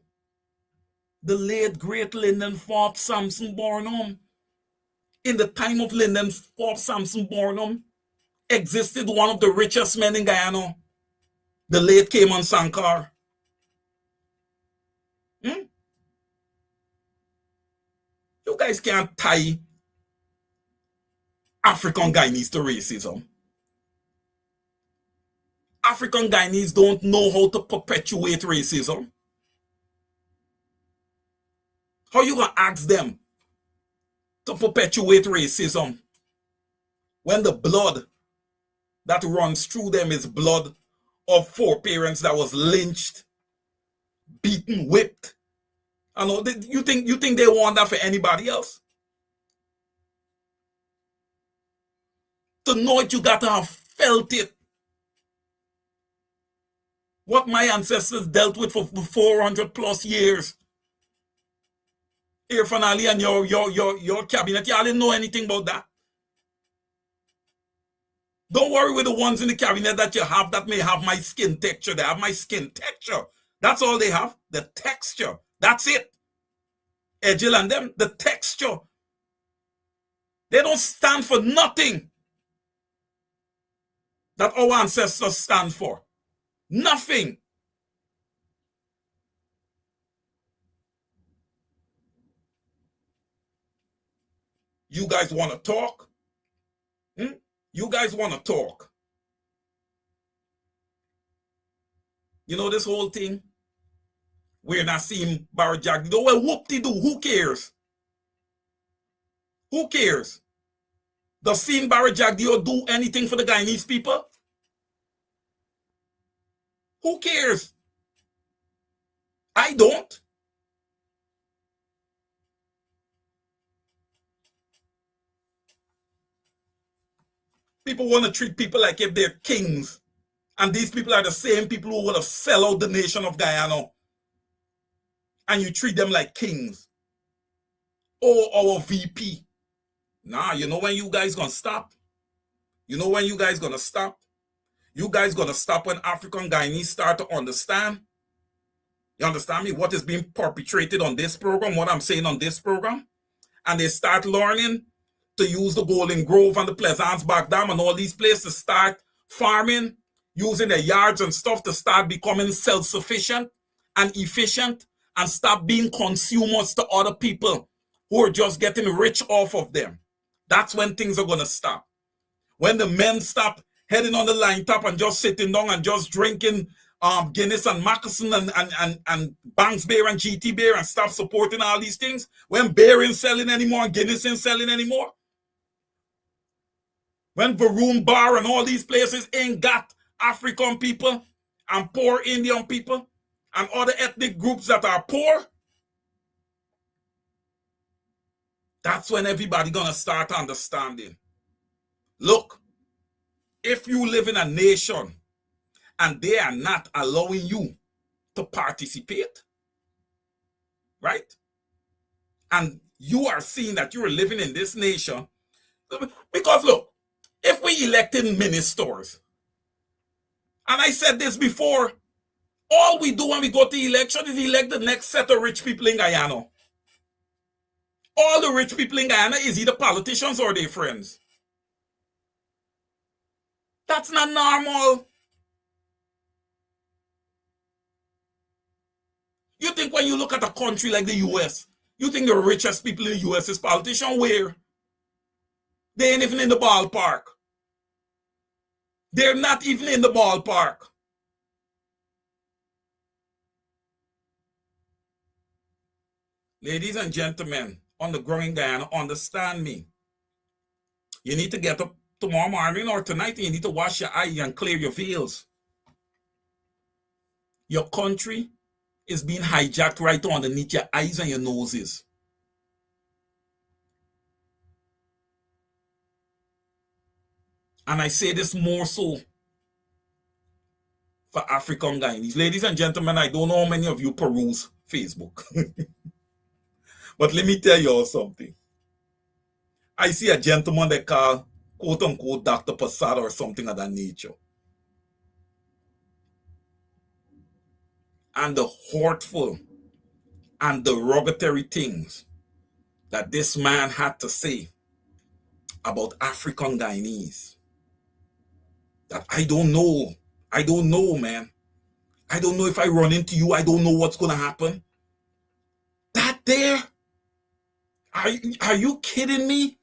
The late great Linden Forbes Sampson Barnum, in the time of Linden Forbes Sampson Barnum, existed one of the richest men in Guyana, the late Cayman Sankar. You guys can't tie African Guyanese to racism. African Guyanese don't know how to perpetuate racism. How you gonna ask them to perpetuate racism when the blood that runs through them is blood of foreparents that was lynched, beaten, whipped? And all, you think they want that for anybody else? To know it, you got to have felt it. What my ancestors dealt with for 400 plus years. Irfaan Ali and your cabinet, y'all didn't know anything about that. Don't worry with the ones in the cabinet that you have that may have my skin texture. They have my skin texture. That's all they have. The texture. That's it. Edgel and them, the texture. They don't stand for nothing that our ancestors stand for. Nothing. You guys want to talk? You guys want to talk? You know this whole thing? We're not seeing Barra Jagdeo. Well, whoop-de-doo, who cares? Who cares? Does seeing Barra Jagdeo do anything for the Guyanese people? Who cares? I don't. People want to treat people like if they're kings. And these people are the same people who want to sell out the nation of Guyana. And you treat them like kings. Oh, our VP. Nah, you know when you guys gonna stop? You know when you guys gonna stop? You guys gonna stop when African Guyanese start to understand? You understand me? What is being perpetrated on this program, what I'm saying on this program? And they start learning to use the Golden Grove and the Pleasance Back Dam and all these places to start farming, using their yards and stuff to start becoming self-sufficient and efficient and stop being consumers to other people who are just getting rich off of them. That's when things are going to stop. When the men stop heading on the line top and just sitting down and just drinking Guinness and Mackerson and Banks Beer and GT Beer and stop supporting all these things. When beer ain't selling anymore and Guinness ain't selling anymore. When Varun Bar and all these places ain't got African people and poor Indian people and other ethnic groups that are poor, that's when everybody gonna start understanding. Look, if you live in a nation and they are not allowing you to participate, right? And you are seeing that you're living in this nation, because look, if we elected ministers And I said this before. All we do when we go to election is elect the next set of rich people in Guyana. All the rich people in Guyana is either politicians or their friends. That's not normal. You think when you look at a country like the US, you think the richest people in the US is politicians? Where? They ain't even in the ballpark. They're not even in the ballpark. Ladies and gentlemen, on the growing Guyana, understand me. You need to get up tomorrow morning or tonight and you need to wash your eye and clear your veils. Your country is being hijacked right underneath your eyes and your noses. And I say this more so for African Guyanese. Ladies and gentlemen, I don't know how many of you peruse Facebook. But let me tell you all something. I see a gentleman that call quote unquote Dr. Posada or something of that nature. And the hurtful and derogatory things that this man had to say about African Guyanese. That I don't know. I don't know, man. I don't know if I run into you. I don't know what's going to happen. That there. Are you kidding me?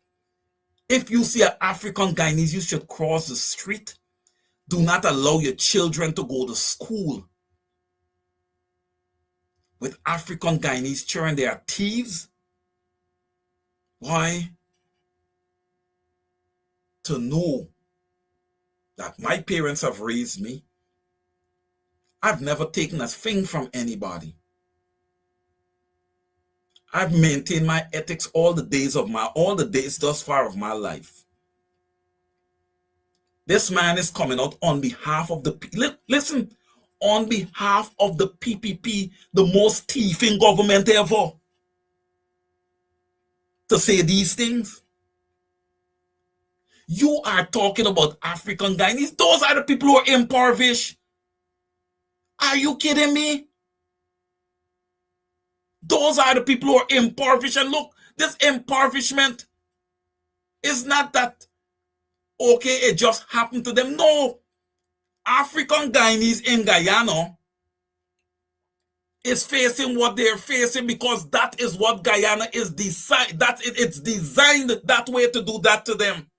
If you see an African Guyanese, you should cross the street. Do not allow your children to go to school with African Guyanese children. They are thieves. Why? To know that my parents have raised me. I've never taken a thing from anybody. I've maintained my ethics all the days thus far of my life. This man is coming out on behalf of the listen, on behalf of the PPP, the most thieving government ever, to say these things. You are talking about African Guyanese. Those are the people who are impoverished. Are you kidding me? Those are the people who are impoverished. And look, this impoverishment is not that, okay, it just happened to them. No. African Guyanese in Guyana is facing what they're facing because that is what Guyana is designed. It's designed that way to do that to them.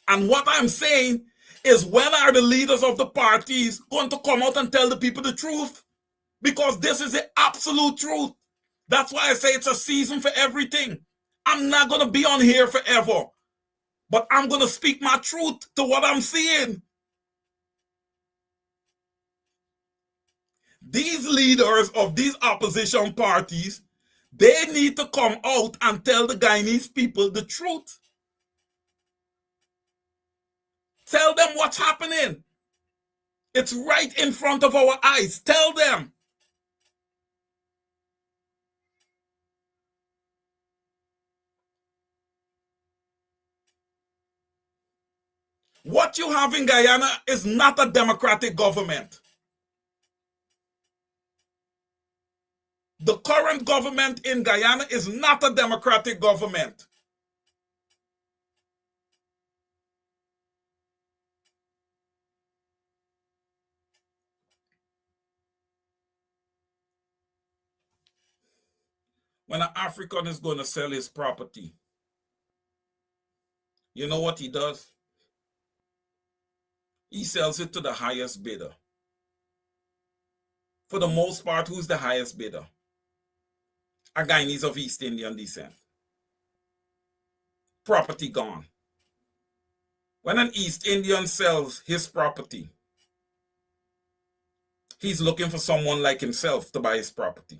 And what I'm saying is, when are the leaders of the parties going to come out and tell the people the truth? Because this is the absolute truth. That's why I say it's a season for everything. I'm not going to be on here forever. But I'm going to speak my truth to what I'm seeing. These leaders of these opposition parties, they need to come out and tell the Guyanese people the truth. Tell them what's happening. It's right in front of our eyes. Tell them. What you have in Guyana is not a democratic government. The current government in Guyana is not a democratic government. When an African is going to sell his property, you know what he does? He sells it to the highest bidder. For the most part, who's the highest bidder? A Guyanese of East Indian descent. Property gone. When an East Indian sells his property, he's looking for someone like himself to buy his property.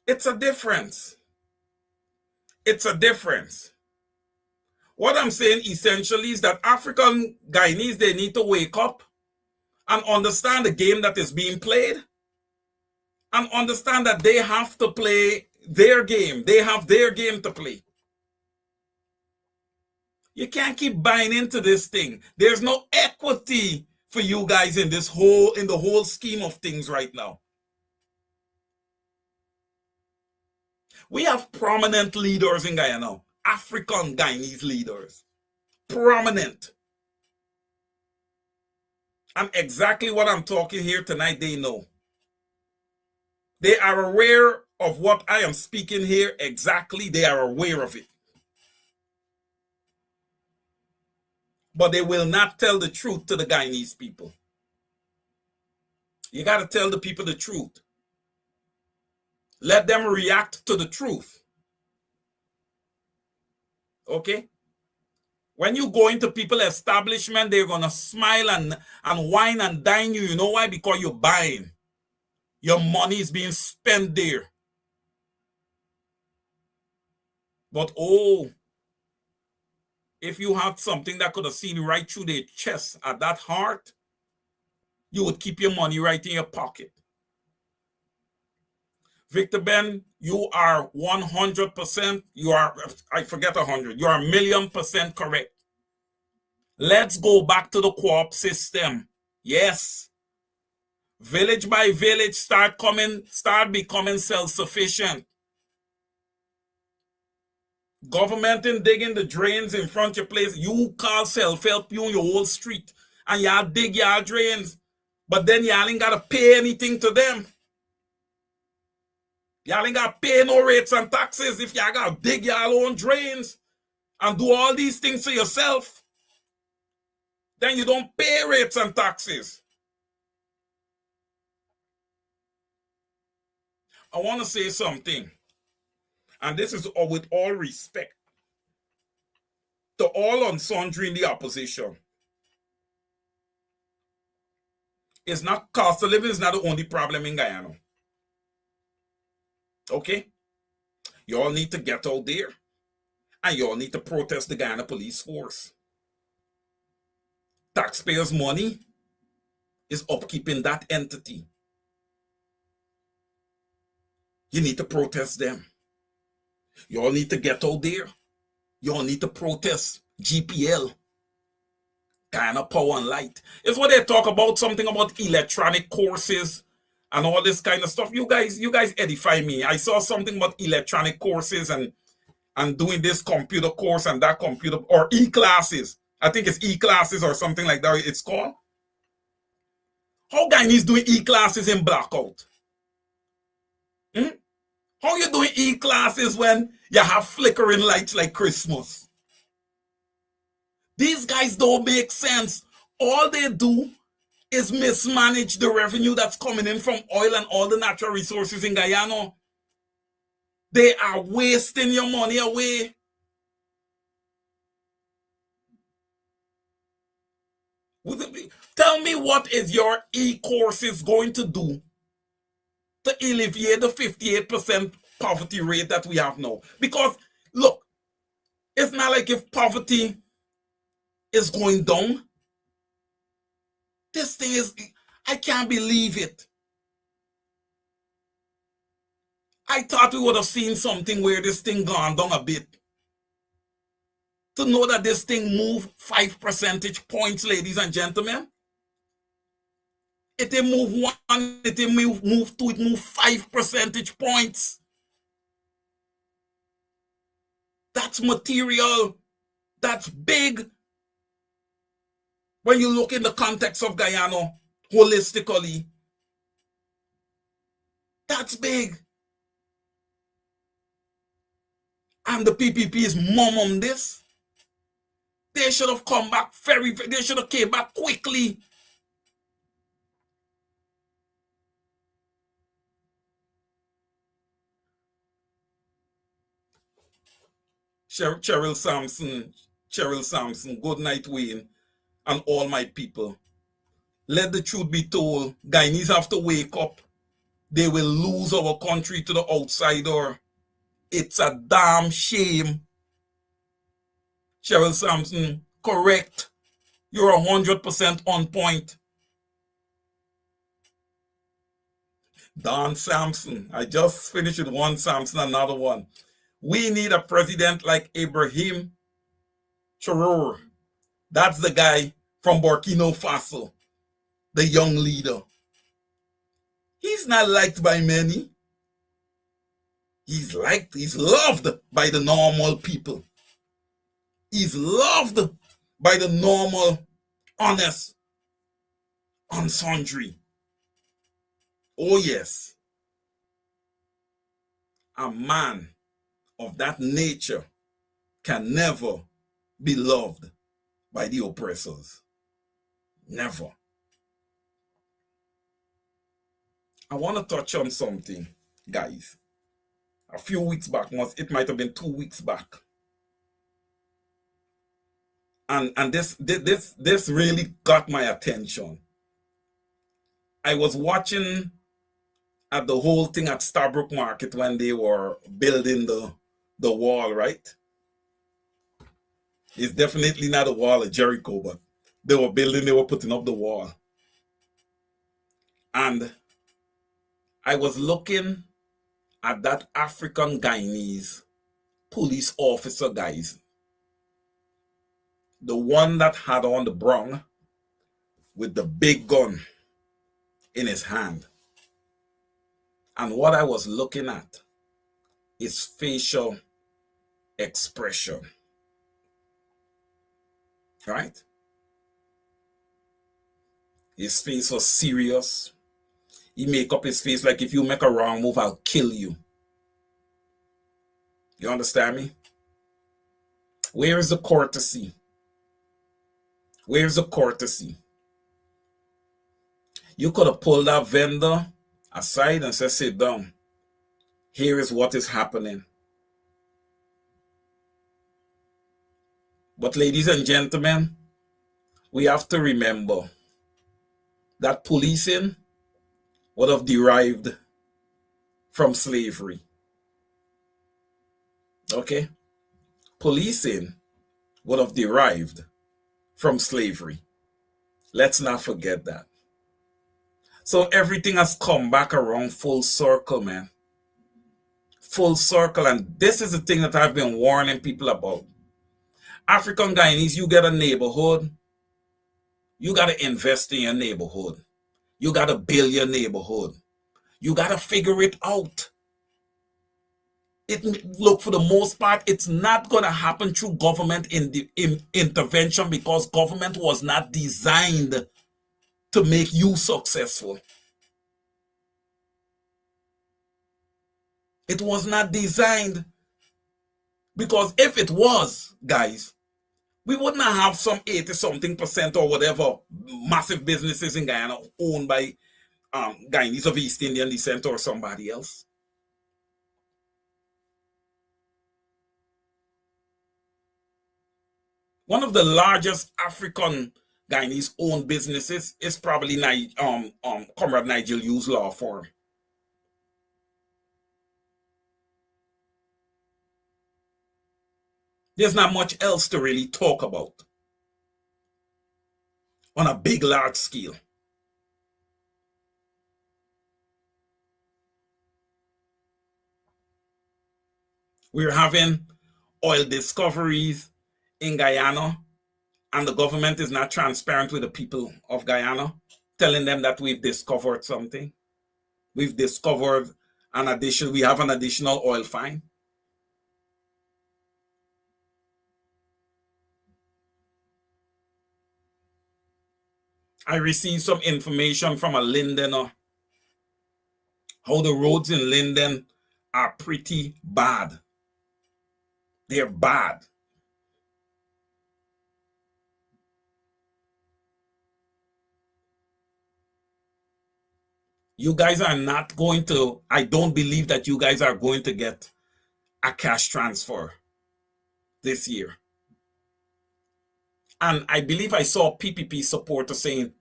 It's a difference. It's a difference. What I'm saying essentially is that African Guyanese, they need to wake up and understand the game that is being played and understand that they have to play their game. They have their game to play. You can't keep buying into this thing. There's no equity for you guys in the whole scheme of things right now. We have prominent leaders in Guyana, African Guyanese leaders, prominent. And exactly what I'm talking here tonight, they know. They are aware of what I am speaking here exactly. They are aware of it. But they will not tell the truth to the Guyanese people. You got to tell the people the truth. Let them react to the truth. Okay? When you go into people's establishment, they're going to smile and wine and dine you. You know why? Because you're buying. Your money is being spent there. But oh, if you had something that could have seen right through their chest at that heart, you would keep your money right in your pocket. Victor Ben, you are 100%, you are, I forget 100, you are 1,000,000% correct. Let's go back to the co-op system. Yes. Village by village, start becoming self-sufficient. Government in digging the drains in front of your place. You call self-help, you on your whole street, and y'all dig y'all drains. But then y'all ain't got to pay anything to them. Y'all ain't got to pay no rates and taxes if y'all got to dig y'all own drains and do all these things to yourself. Then you don't pay rates and taxes. I want to say something, and this is with all respect to all and sundry in the opposition. It's not cost of living is not the only problem in Guyana. Okay? You all need to get out there and you all need to protest the Guyana police force. Taxpayers' money is upkeeping that entity. You need to protest them. You all need to get out there. You all need to protest GPL, Guyana Power and Light. It's what they talk about, something about electronic courses and all this kind of stuff. You guys edify me. I saw something about electronic courses and doing this computer course and that computer, or e-classes. I think it's e-classes or something like that it's called. How Guyanese doing e-classes in blackout? How you doing e-classes when you have flickering lights like Christmas? These guys don't make sense. All they do is mismanage the revenue that's coming in from oil and all the natural resources in Guyana. They are wasting your money away. Tell me, what is your e-courses going to do to alleviate the 58% poverty rate that we have now? Because, look, it's not like if poverty is going down. This thing is, I can't believe it. I thought we would have seen something where this thing gone down a bit. To know that this thing moved 5 percentage points, ladies and gentlemen. It didn't move 1, it didn't move 2, it moved 5 percentage points. That's material. That's big. When you look in the context of Guyana, holistically, that's big. And the PPP is mum on this. They should have come back they should have came back quickly. Cheryl Sampson, good night, Wayne, and all my people. Let the truth be told. Guyanese have to wake up. They will lose our country to the outsider. It's a damn shame. Cheryl Sampson, correct. You're 100% on point. Don Sampson, I just finished with one Sampson, another one. We need a president like Ibrahim Traore. That's the guy from Burkina Faso, the young leader. He's not liked by many. He's loved by the normal people. He's loved by the normal, honest, unsundry. Oh yes. A man of that nature can never be loved by the oppressors. Never. I want to touch on something, guys. A few weeks back, it might have been 2 weeks back. And this really got my attention. I was watching at the whole thing at Starbrook Market when they were building the wall, right? It's definitely not a wall of Jericho, but they were putting up the wall. And I was looking at that African Guyanese police officer, guys. The one that had on the brown with the big gun in his hand. And what I was looking at is facial expression. Right? His face was serious. He make up his face like, if you make a wrong move, I'll kill you. You understand me? Where is the courtesy? Where's the courtesy? You could have pulled that vendor aside and said, sit down. Here is what is happening. But ladies and gentlemen, we have to remember that policing would have derived from slavery. Okay? Policing would have derived from slavery. Let's not forget that. So everything has come back around full circle, man. Full circle. And this is the thing that I've been warning people about. African Guyanese, you get a neighborhood, you got to invest in your neighborhood. You got to build your neighborhood. You got to figure it out. Look, for the most part, it's not going to happen through government intervention, because government was not designed to make you successful. It was not designed. Because if it was, guys, we wouldn't have some 80-something% or whatever massive businesses in Guyana owned by Guyanese of East Indian descent or somebody else. One of the largest African Guyanese owned businesses is probably Comrade Nigel Hughes Law Firm. There's not much else to really talk about on a big, large scale. We're having oil discoveries in Guyana, and the government is not transparent with the people of Guyana, telling them that we've discovered something. We've discovered we have an additional oil find. I received some information from a Lindener, how the roads in Linden are pretty bad. They're bad. You guys are not going to, I don't believe that you guys are going to get a cash transfer this year. And I believe I saw PPP supporter saying,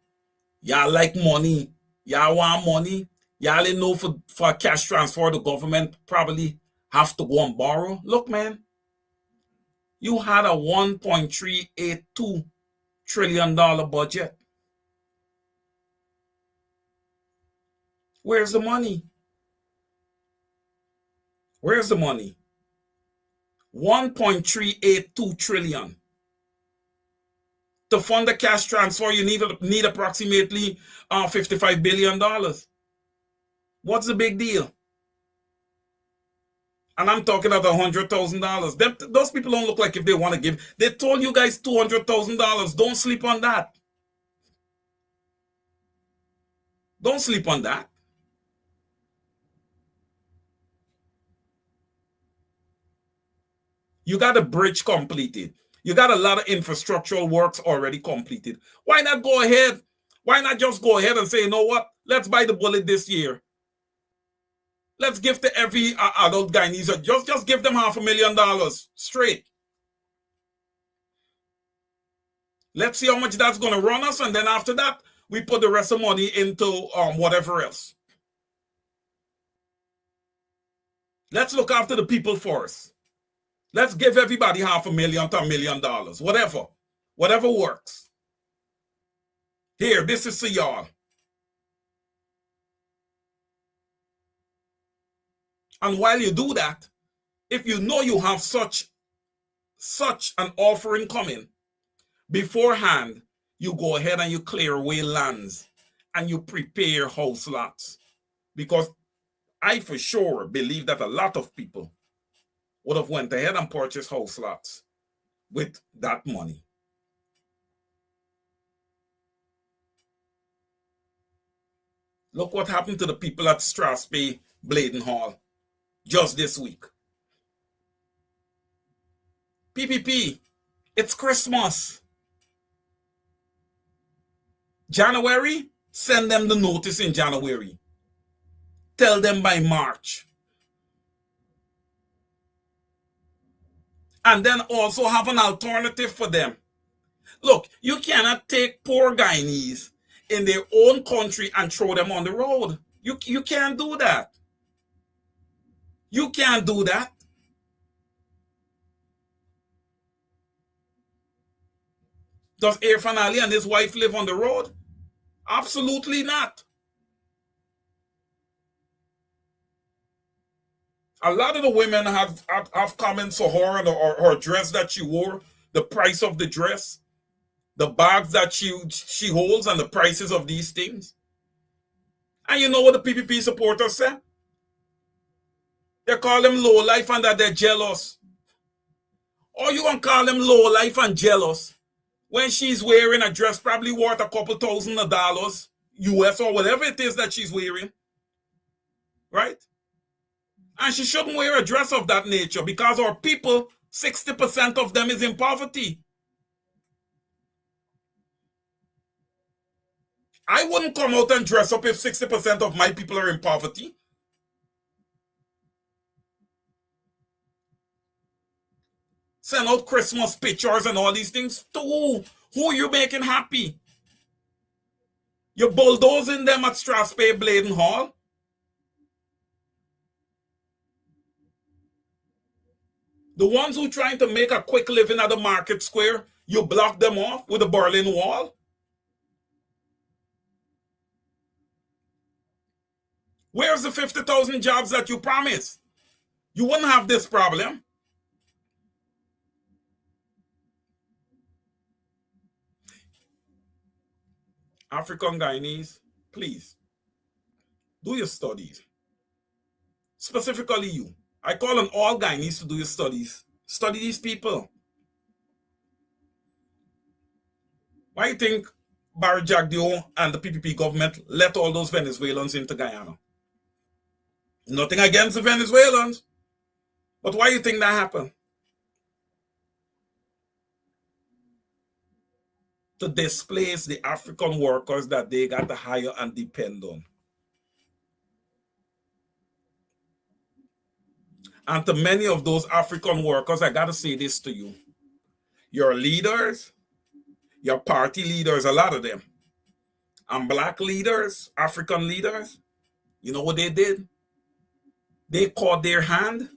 y'all like money, y'all want money, y'all know for a cash transfer, the government probably have to go and borrow. Look, man, you had a $1.382 trillion budget. Where's the money? Where's the money? 1.382 trillion. To fund the cash transfer, you need approximately $55 billion. What's the big deal? And I'm talking about $100,000. Those people don't look like if they want to give. They told you guys $200,000. Don't sleep on that. Don't sleep on that. You got a bridge completed. You got a lot of infrastructural works already completed. Why not go ahead? Why not just go ahead and say, you know what? Let's buy the bullet this year. Let's give to every adult Guyanese. Just give them $500,000 straight. Let's see how much that's going to run us. And then after that, we put the rest of the money into whatever else. Let's look after the people first. Let's give everybody $500,000 to $1 million. Whatever works. Here, this is to y'all. And while you do that, if you know you have such an offering coming, beforehand, you go ahead and you clear away lands and you prepare house lots. Because I for sure believe that a lot of people would have went ahead and purchased house lots with that money. Look what happened to the people at Strathspey Bladen Hall just this week. PPP, it's Christmas. January, send them the notice in January. Tell them by March. And then also have an alternative for them. Look, you cannot take poor Guyanese in their own country and throw them on the road. You can't do that. You can't do that. Does Irfan Ali and his wife live on the road? Absolutely not. A lot of the women have comments for her and her dress that she wore, the price of the dress, the bags that she holds, and the prices of these things. And you know what the PPP supporters say? They call them low life and that they're jealous. Or you gonna call them low life and jealous when she's wearing a dress probably worth a couple $1,000 US or whatever it is that she's wearing, right? And she shouldn't wear a dress of that nature because our people, 60% of them is in poverty. I wouldn't come out and dress up if 60% of my people are in poverty. Send out Christmas pictures and all these things to who? Who are you making happy? You're bulldozing them at Strathspey Bladen Hall. The ones who trying to make a quick living at the market square, you block them off with a Berlin Wall. Where's the 50,000 jobs that you promised? You wouldn't have this problem. African Guyanese, please, do your studies. Specifically you. I call on all Guyanese to do your studies. Study these people. Why do you think Barry Jagdeo and the PPP government let all those Venezuelans into Guyana? Nothing against the Venezuelans. But why do you think that happened? To displace the African workers that they got to hire and depend on. And to many of those African workers, I got to say this to you. Your leaders, your party leaders, a lot of them, and black leaders, African leaders, you know what they did? They caught their hand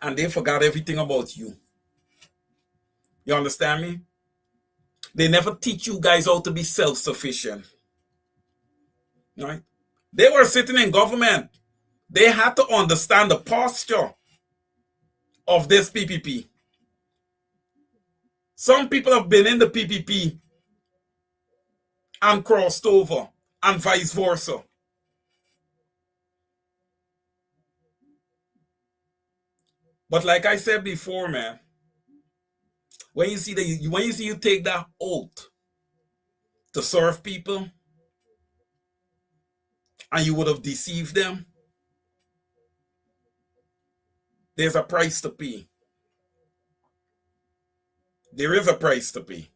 and they forgot everything about you. You understand me? They never teach you guys how to be self-sufficient. Right? They were sitting in government. They had to understand the posture of this PPP. Some people have been in the PPP and crossed over, and vice versa. But like I said before, man, when you see you take that oath to serve people, and you would have deceived them, there's a price to pay. There is a price to pay.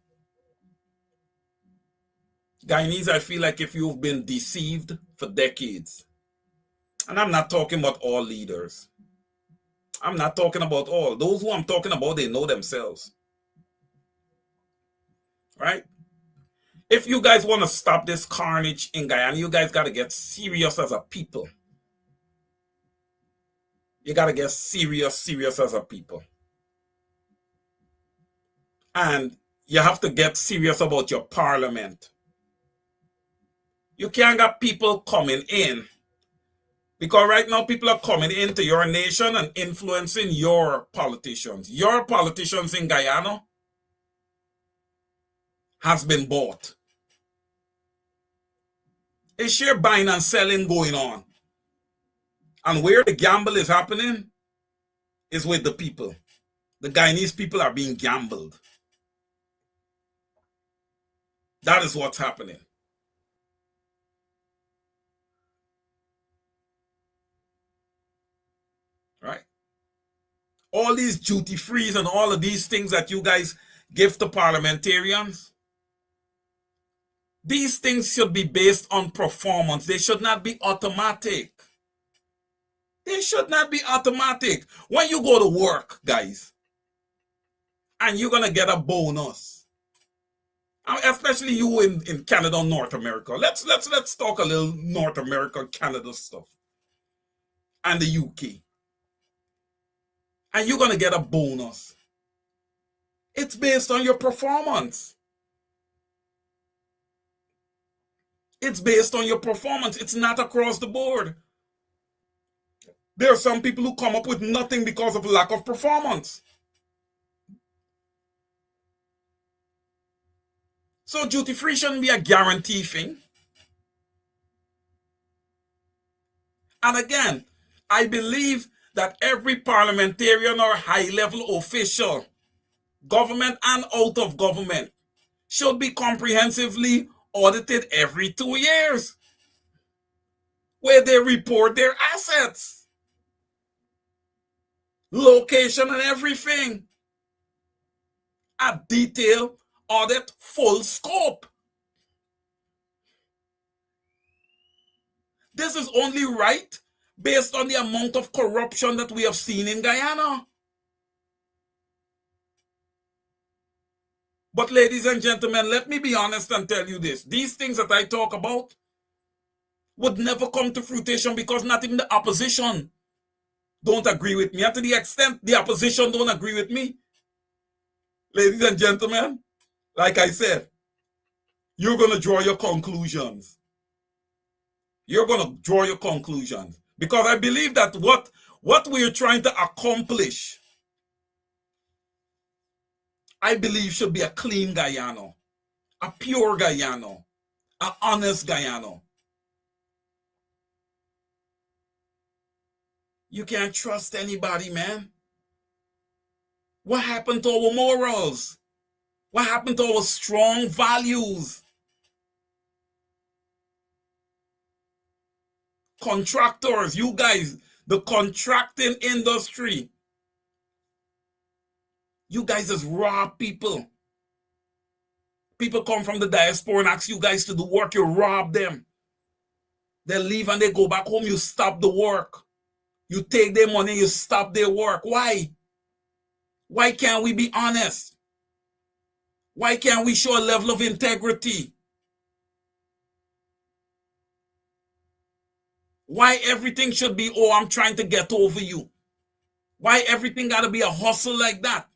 Guyanese, I feel like if you've been deceived for decades, and I'm not talking about all leaders, I'm not talking about all. Those who I'm talking about, they know themselves. Right? If you guys want to stop this carnage in Guyana, you guys got to get serious as a people. You got to get serious as a people. And you have to get serious about your parliament. You can't get people coming in, because right now people are coming into your nation and influencing your politicians. Your politicians in Guyana has been bought. It's sheer buying and selling going on. And where the gamble is happening is with the people. The Guyanese people are being gambled. That is what's happening. Right? All these duty frees and all of these things that you guys give to parliamentarians, these things should be based on performance. They should not be automatic. They should not be automatic. When you go to work, guys, and you're going to get a bonus, especially you in Canada, North America. Let's talk a little North America, Canada stuff, and the UK. And you're going to get a bonus. It's based on your performance. It's based on your performance. It's not across the board. There are some people who come up with nothing because of lack of performance. So duty free shouldn't be a guarantee thing. And again, I believe that every parliamentarian or high-level official, government and out of government, should be comprehensively audited every 2 years, where they report their assets, location and everything. A detailed audit, full scope. This is only right based on the amount of corruption that we have seen in Guyana. But ladies and gentlemen, let me be honest and tell you this. These things that I talk about would never come to fruition because not even the opposition don't agree with me. And to the extent the opposition don't agree with me, ladies and gentlemen, like I said, you're going to draw your conclusions. You're going to draw your conclusions. Because I believe that what we're trying to accomplish, I believe should be a clean Guyana, a pure Guyana, an honest Guyana. You can't trust anybody, man. What happened to our morals? What happened to our strong values? Contractors, you guys, the contracting industry, you guys just rob people. People come from the diaspora and ask you guys to do work, you rob them. They leave and they go back home, you stop the work. You take their money, you stop their work. Why? Why can't we be honest? Why can't we show a level of integrity? Why everything should be, oh, I'm trying to get over you? Why everything got to be a hustle like that?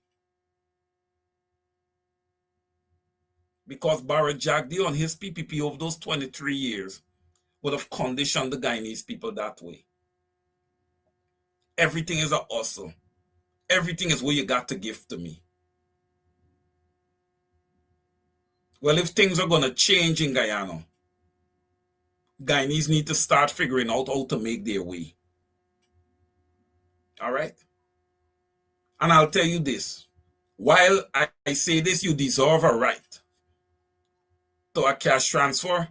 Because Barrett Jagdeo and his PPP over those 23 years would have conditioned the Guyanese people that way. Everything is a hustle. Everything is what you got to give to me. Well, if things are going to change in Guyana, Guyanese need to start figuring out how to make their way. All right? And I'll tell you this. While I say this, you deserve a right to a cash transfer,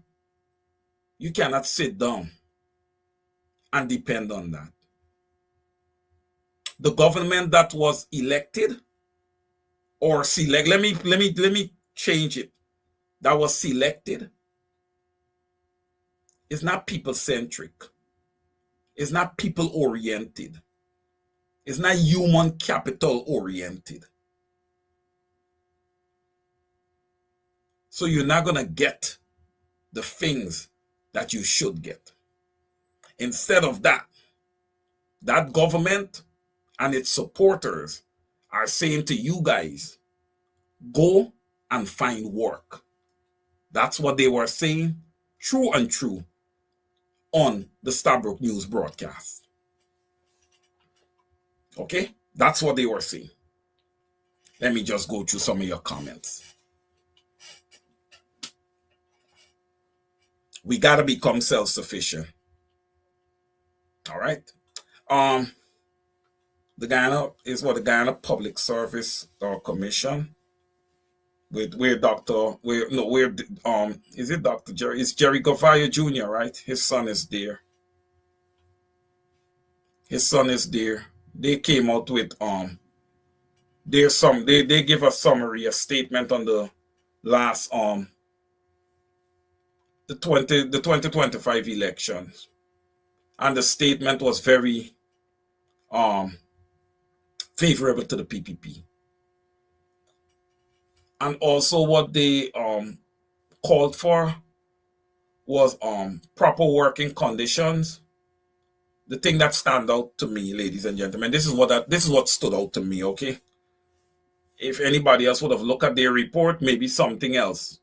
you cannot sit down and depend on that. The government that was elected or select, let me change it. That was selected is not people-centric. It's not people-oriented. It's not human capital-oriented. So you're not going to get the things that you should get. Instead of that, that government and its supporters are saying to you guys, go and find work. That's what they were saying, true and true, on the Stabroek News broadcast. Okay? That's what they were saying. Let me just go through some of your comments. We got to become self-sufficient. All right? The Guyana Public Service Commission is it Dr. Jerry? It's Jerry Govaya Jr., right? His son is there. They came out with they give a summary, a statement on the last the 2025 elections. And the statement was very favorable to the PPP. And also what they called for was proper working conditions. The thing that stand out to me, ladies and gentlemen, this is what stood out to me, okay? If anybody else would have looked at their report, maybe something else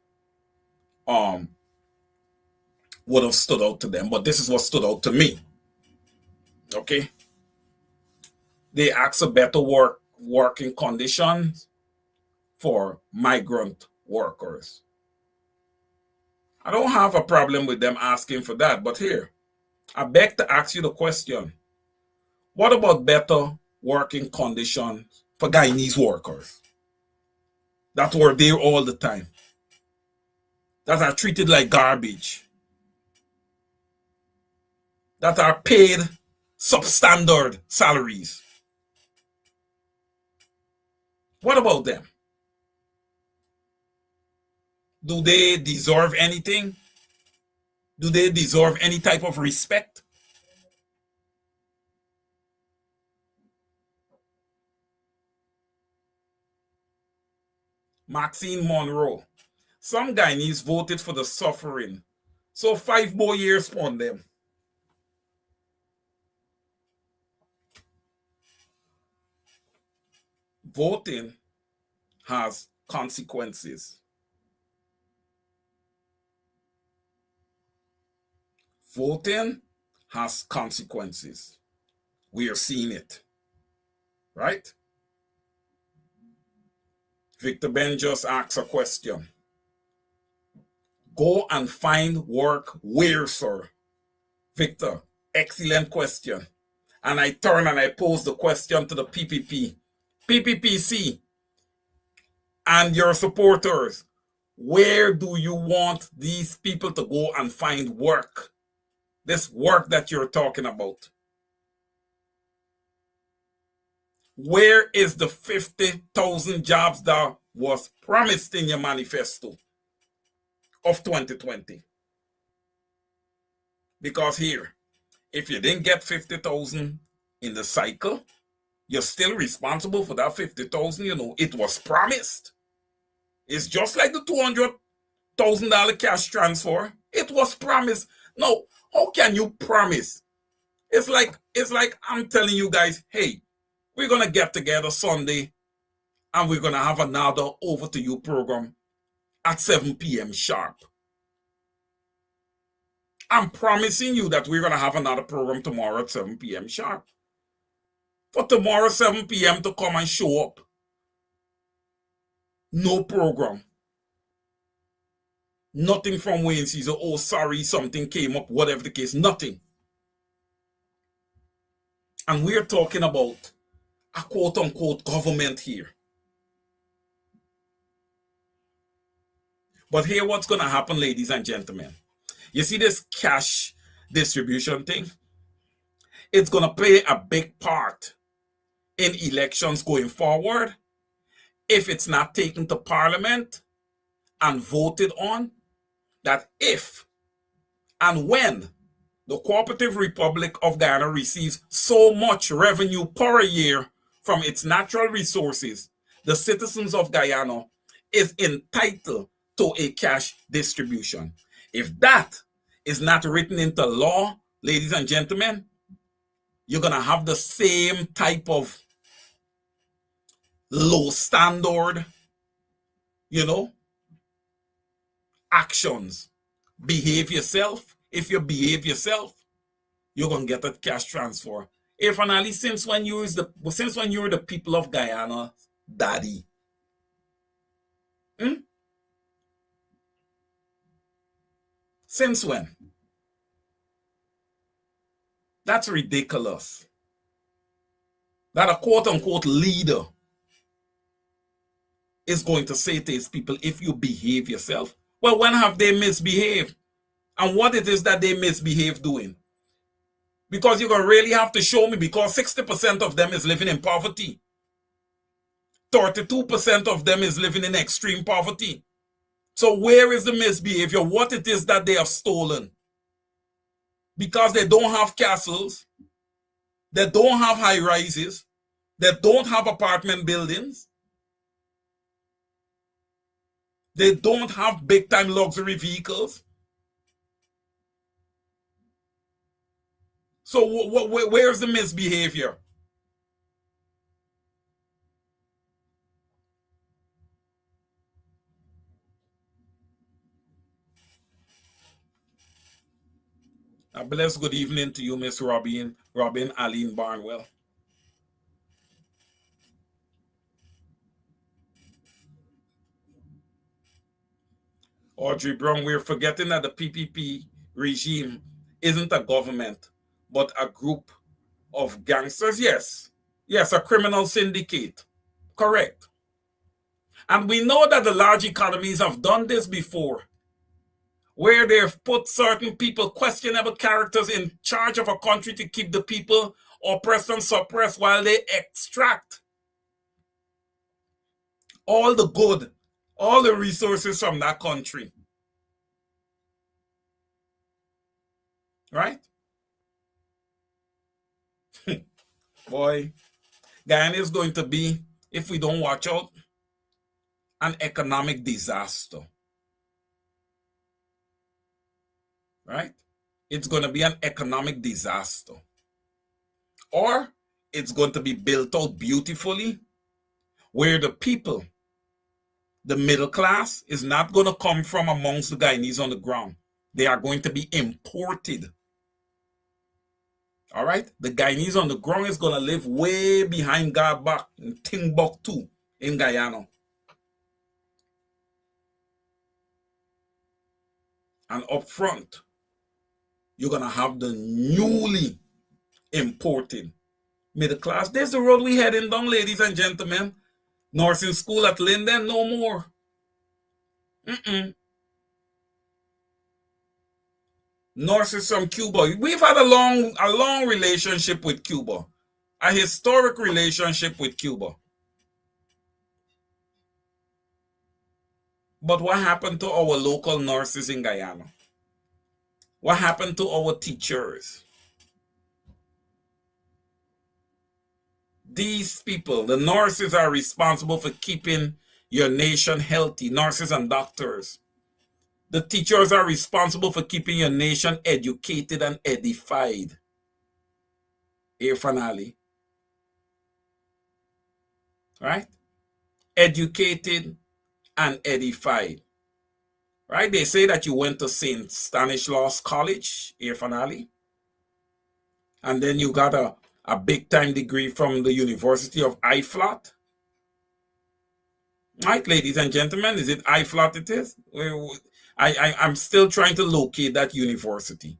would have stood out to them, but this is what stood out to me. Okay? They ask for better working conditions for migrant workers. I don't have a problem with them asking for that, but here, I beg to ask you the question. What about better working conditions for Guyanese workers that were there all the time, that are treated like garbage, that are paid substandard salaries? What about them? Do they deserve anything? Do they deserve any type of respect? Maxine Monroe. Some Guyanese voted for the suffering, so 5 more years on them. Voting has consequences. Voting has consequences. We are seeing it, right? Victor Ben just asked a question. Go and find work where, sir? Victor, excellent question. And I turn and I pose the question to the PPP. PPPC and your supporters, where do you want these people to go and find work? This work that you're talking about. Where is the 50,000 jobs that was promised in your manifesto of 2020? Because here, if you didn't get 50,000 in the cycle, you're still responsible for that 50,000. You know, it was promised. It's just like the $200,000 cash transfer. It was promised. Now, how can you promise? It's like I'm telling you guys, hey, we're going to get together Sunday and we're going to have another Over to You program at 7 p.m. sharp. I'm promising you that we're going to have another program tomorrow at 7 p.m. sharp. For tomorrow 7 p.m. to come and show up. No program. Nothing from Wayne Caesar. Oh, sorry, something came up, whatever the case. Nothing. And we're talking about a quote-unquote government here. But here what's going to happen, ladies and gentlemen. You see this cash distribution thing? It's going to play a big part in elections going forward if it's not taken to Parliament and voted on. That if and when the Cooperative Republic of Guyana receives so much revenue per year from its natural resources, the citizens of Guyana is entitled to a cash distribution. If that is not written into law, ladies and gentlemen, you're going to have the same type of low standard, actions. Behave yourself. If you behave yourself, you're going to get a cash transfer. Hey, finally, since when you were the people of Guyana, daddy? Since when? That's ridiculous. That a quote-unquote leader is going to say to his people, if you behave yourself. Well, when have they misbehaved? And what it is that they misbehave doing? Because you're going to really have to show me, because 60% of them is living in poverty. 32% of them is living in extreme poverty. So where is the misbehavior? What it is that they have stolen? Because they don't have castles, they don't have high rises, they don't have apartment buildings, they don't have big time luxury vehicles. So where's the misbehavior? A blessed good evening to you, Miss Robin Aline Barnwell. Audrey Brown, we're forgetting that the PPP regime isn't a government, but a group of gangsters. Yes, a criminal syndicate. Correct. And we know that the large economies have done this before, where they've put certain people, questionable characters, in charge of a country to keep the people oppressed and suppressed while they extract all the good, all the resources from that country. Right? Boy, Guyana is going to be, if we don't watch out, an economic disaster. Right? It's going to be an economic disaster. Or it's going to be built out beautifully, where the people, the middle class, is not going to come from amongst the Guyanese on the ground. They are going to be imported. All right? The Guyanese on the ground is going to live way behind Garbak in Timbuktu in Guyana. And up front, you're going to have the newly imported middle class. There's the road we heading down, ladies and gentlemen. Nursing school at Linden, no more. Nurses from Cuba. We've had a long relationship with Cuba. A historic relationship with Cuba. But what happened to our local nurses in Guyana? What happened to our teachers? These people, the nurses, are responsible for keeping your nation healthy, nurses and doctors. The teachers are responsible for keeping your nation educated and edified. Here, finale. Right? Educated and edified. Right? They say that you went to St. Stanislaus College, here, finale. And then you got a big time degree from the University of IFLOT. Right, ladies and gentlemen, is it IFLOT it is? I'm still trying to locate that university,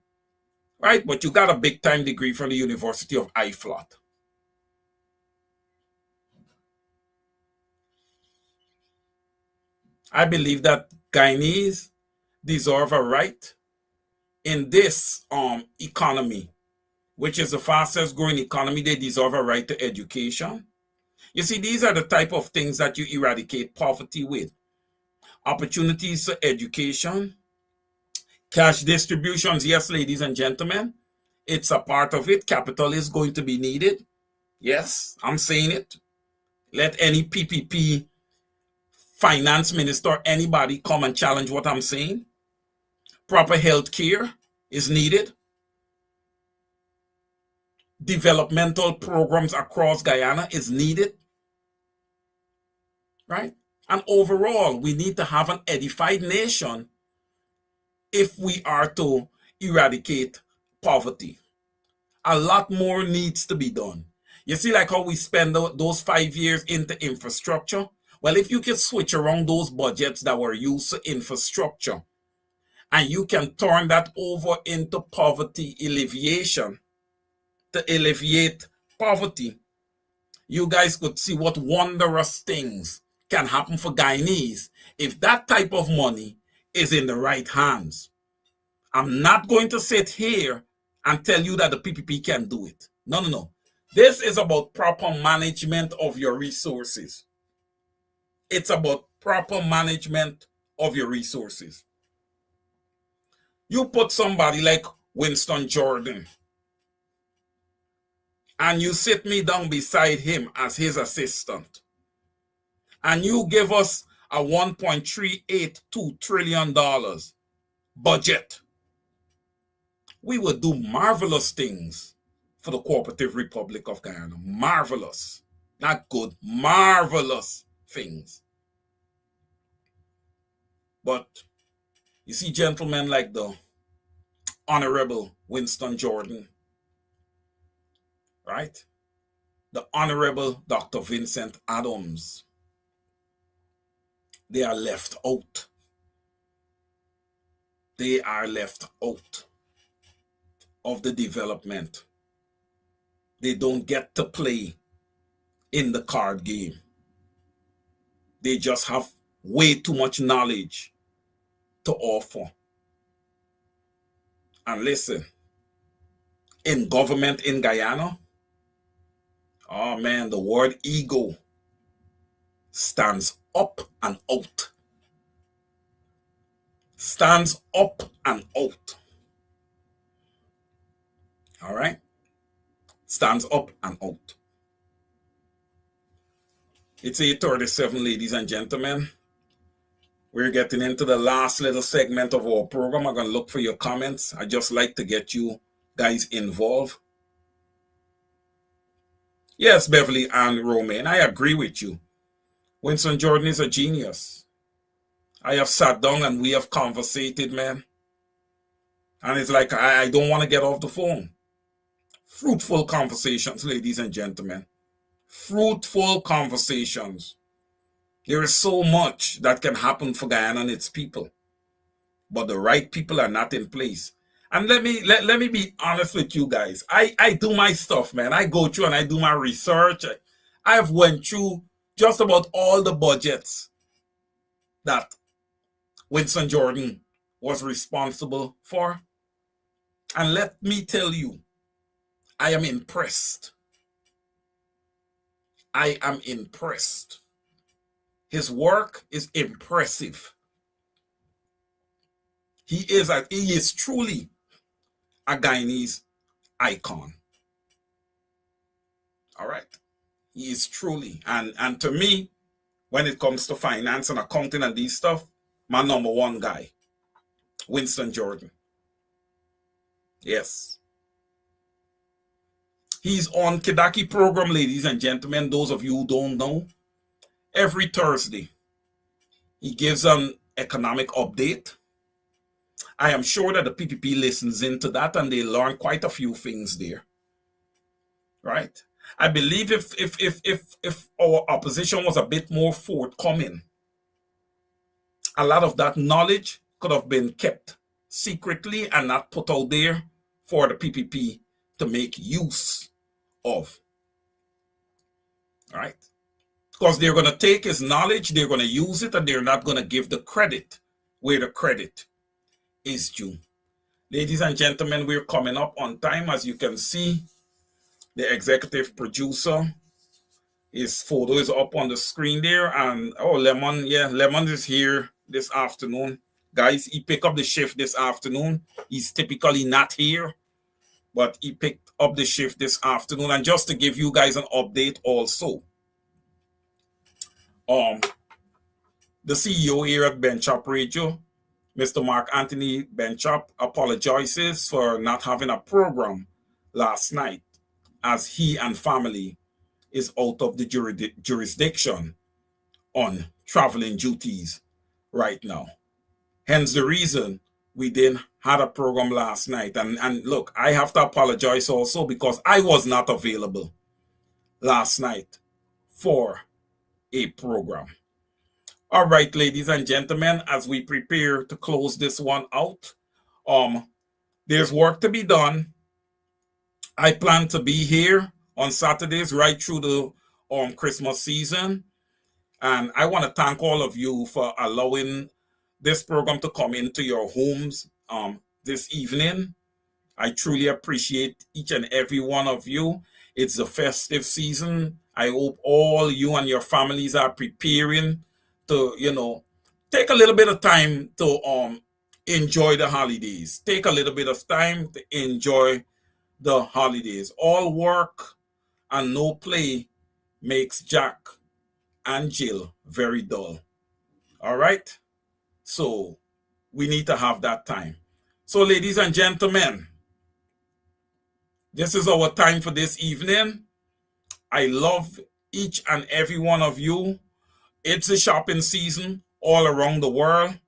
right? But you got a big time degree from the University of Iflot. I believe that Guyanese deserve a right in this economy, which is the fastest growing economy. They deserve a right to education. You see, these are the type of things that you eradicate poverty with. Opportunities for education, cash distributions. Yes, ladies and gentlemen, it's a part of it. Capital is going to be needed. Yes, I'm saying it. Let any PPP finance minister, anybody come and challenge what I'm saying. Proper health care is needed. Developmental programs across Guyana is needed. Right? And overall, we need to have an edified nation if we are to eradicate poverty. A lot more needs to be done. You see, like how we spend those 5 years into infrastructure? Well, if you can switch around those budgets that were used for infrastructure and you can turn that over into poverty alleviation to alleviate poverty, you guys could see what wondrous things can happen for Guyanese if that type of money is in the right hands. I'm not going to sit here and tell you that the PPP can do it. No, no, no. This is about proper management of your resources. It's about proper management of your resources. You put somebody like Winston Jordan and you sit me down beside him as his assistant, and you give us a $1.382 trillion budget, we would do marvelous things for the Cooperative Republic of Guyana. Marvelous. Not good, marvelous things. But you see gentlemen like the Honorable Winston Jordan, right? The Honorable Dr. Vincent Adams, they are left out. They are left out of the development. They don't get to play in the card game. They just have way too much knowledge to offer. And listen, in government in Guyana, oh man, the word ego stands up and out. Stands up and out. All right? Stands up and out. It's 8:37, ladies and gentlemen. We're getting into the last little segment of our program. I'm going to look for your comments. I just like to get you guys involved. Yes, Beverly and Romaine, I agree with you. Winston Jordan is a genius. I have sat down and we have conversated, man. And it's like, I don't want to get off the phone. Fruitful conversations, ladies and gentlemen. Fruitful conversations. There is so much that can happen for Guyana and its people. But the right people are not in place. And let me be honest with you guys. I do my stuff, man. I go through and I do my research. I've went through just about all the budgets that Winston Jordan was responsible for. And let me tell you, I am impressed. I am impressed. His work is impressive. He is truly a Guyanese icon. All right. He is truly, and to me, when it comes to finance and accounting and these stuff, my number one guy, Winston Jordan. Yes. He's on Kidaki program, ladies and gentlemen. Those of you who don't know, every Thursday, he gives an economic update. I am sure that the PPP listens into that and they learn quite a few things there. Right? I believe if our opposition was a bit more forthcoming, a lot of that knowledge could have been kept secretly and not put out there for the PPP to make use of. All right? Because they're going to take his knowledge, they're going to use it, and they're not going to give the credit where the credit is due. Ladies and gentlemen, we're coming up on time. As you can see, the executive producer, his photo is up on the screen there. And, oh, Lemon, yeah, Lemon is here this afternoon. Guys, he picked up the shift this afternoon. He's typically not here, but he picked up the shift this afternoon. And just to give you guys an update also, the CEO here at Benchop Radio, Mr. Mark Anthony Benchop, apologizes for not having a program last night as he and family is out of the jurisdiction on traveling duties right now. Hence the reason we didn't have a program last night. And look, I have to apologize also because I was not available last night for a program. All right, ladies and gentlemen, as we prepare to close this one out, there's work to be done. I plan to be here on Saturdays right through the Christmas season. And I want to thank all of you for allowing this program to come into your homes this evening. I truly appreciate each and every one of you. It's the festive season. I hope all you and your families are preparing to, take a little bit of time to enjoy the holidays. Take a little bit of time to enjoy the holidays. All work and no play makes Jack and Jill very dull. All right? So we need to have that time. So, ladies and gentlemen, this is our time for this evening. I love each and every one of you. It's a shopping season all around the world.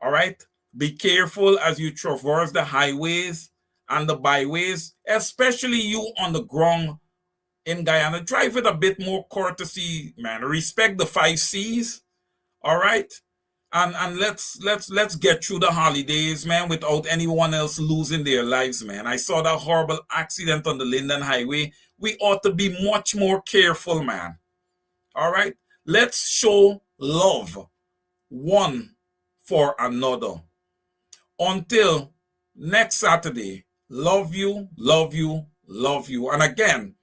All right? Be careful as you traverse the highways and the byways, especially you on the ground in Guyana. Drive with a bit more courtesy, man. Respect the 5 C's. All right? And let's get through the holidays, man, without anyone else losing their lives, man. I saw that horrible accident on the Linden Highway. We ought to be much more careful, man. All right? Let's show love one for another. Until next Saturday, love you, love you, love you. And again,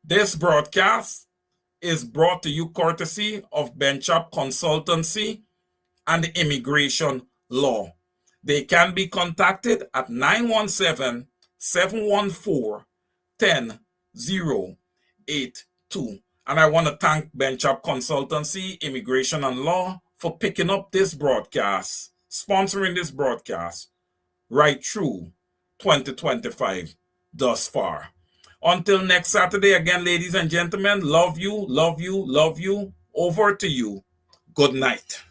this broadcast is brought to you courtesy of Benchop Consultancy and the Immigration Law. They can be contacted at 917-714-1082. And I want to thank Benchop Consultancy, Immigration and Law for picking up this broadcast, sponsoring this broadcast right through 2025 thus far. Until next Saturday, again, ladies and gentlemen, love you, love you, love you. Over to you. Good night.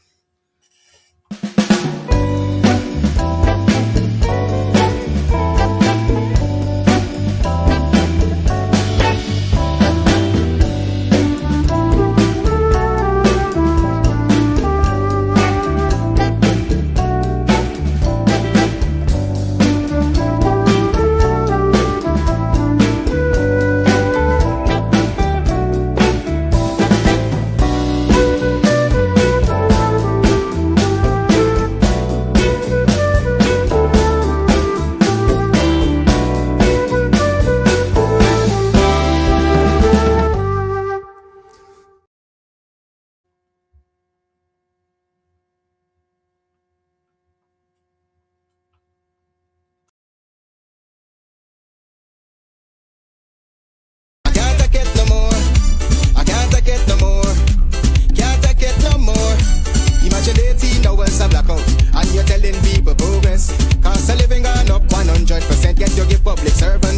And you're telling people progress. Cost of living gone up 100%. Yet you give public service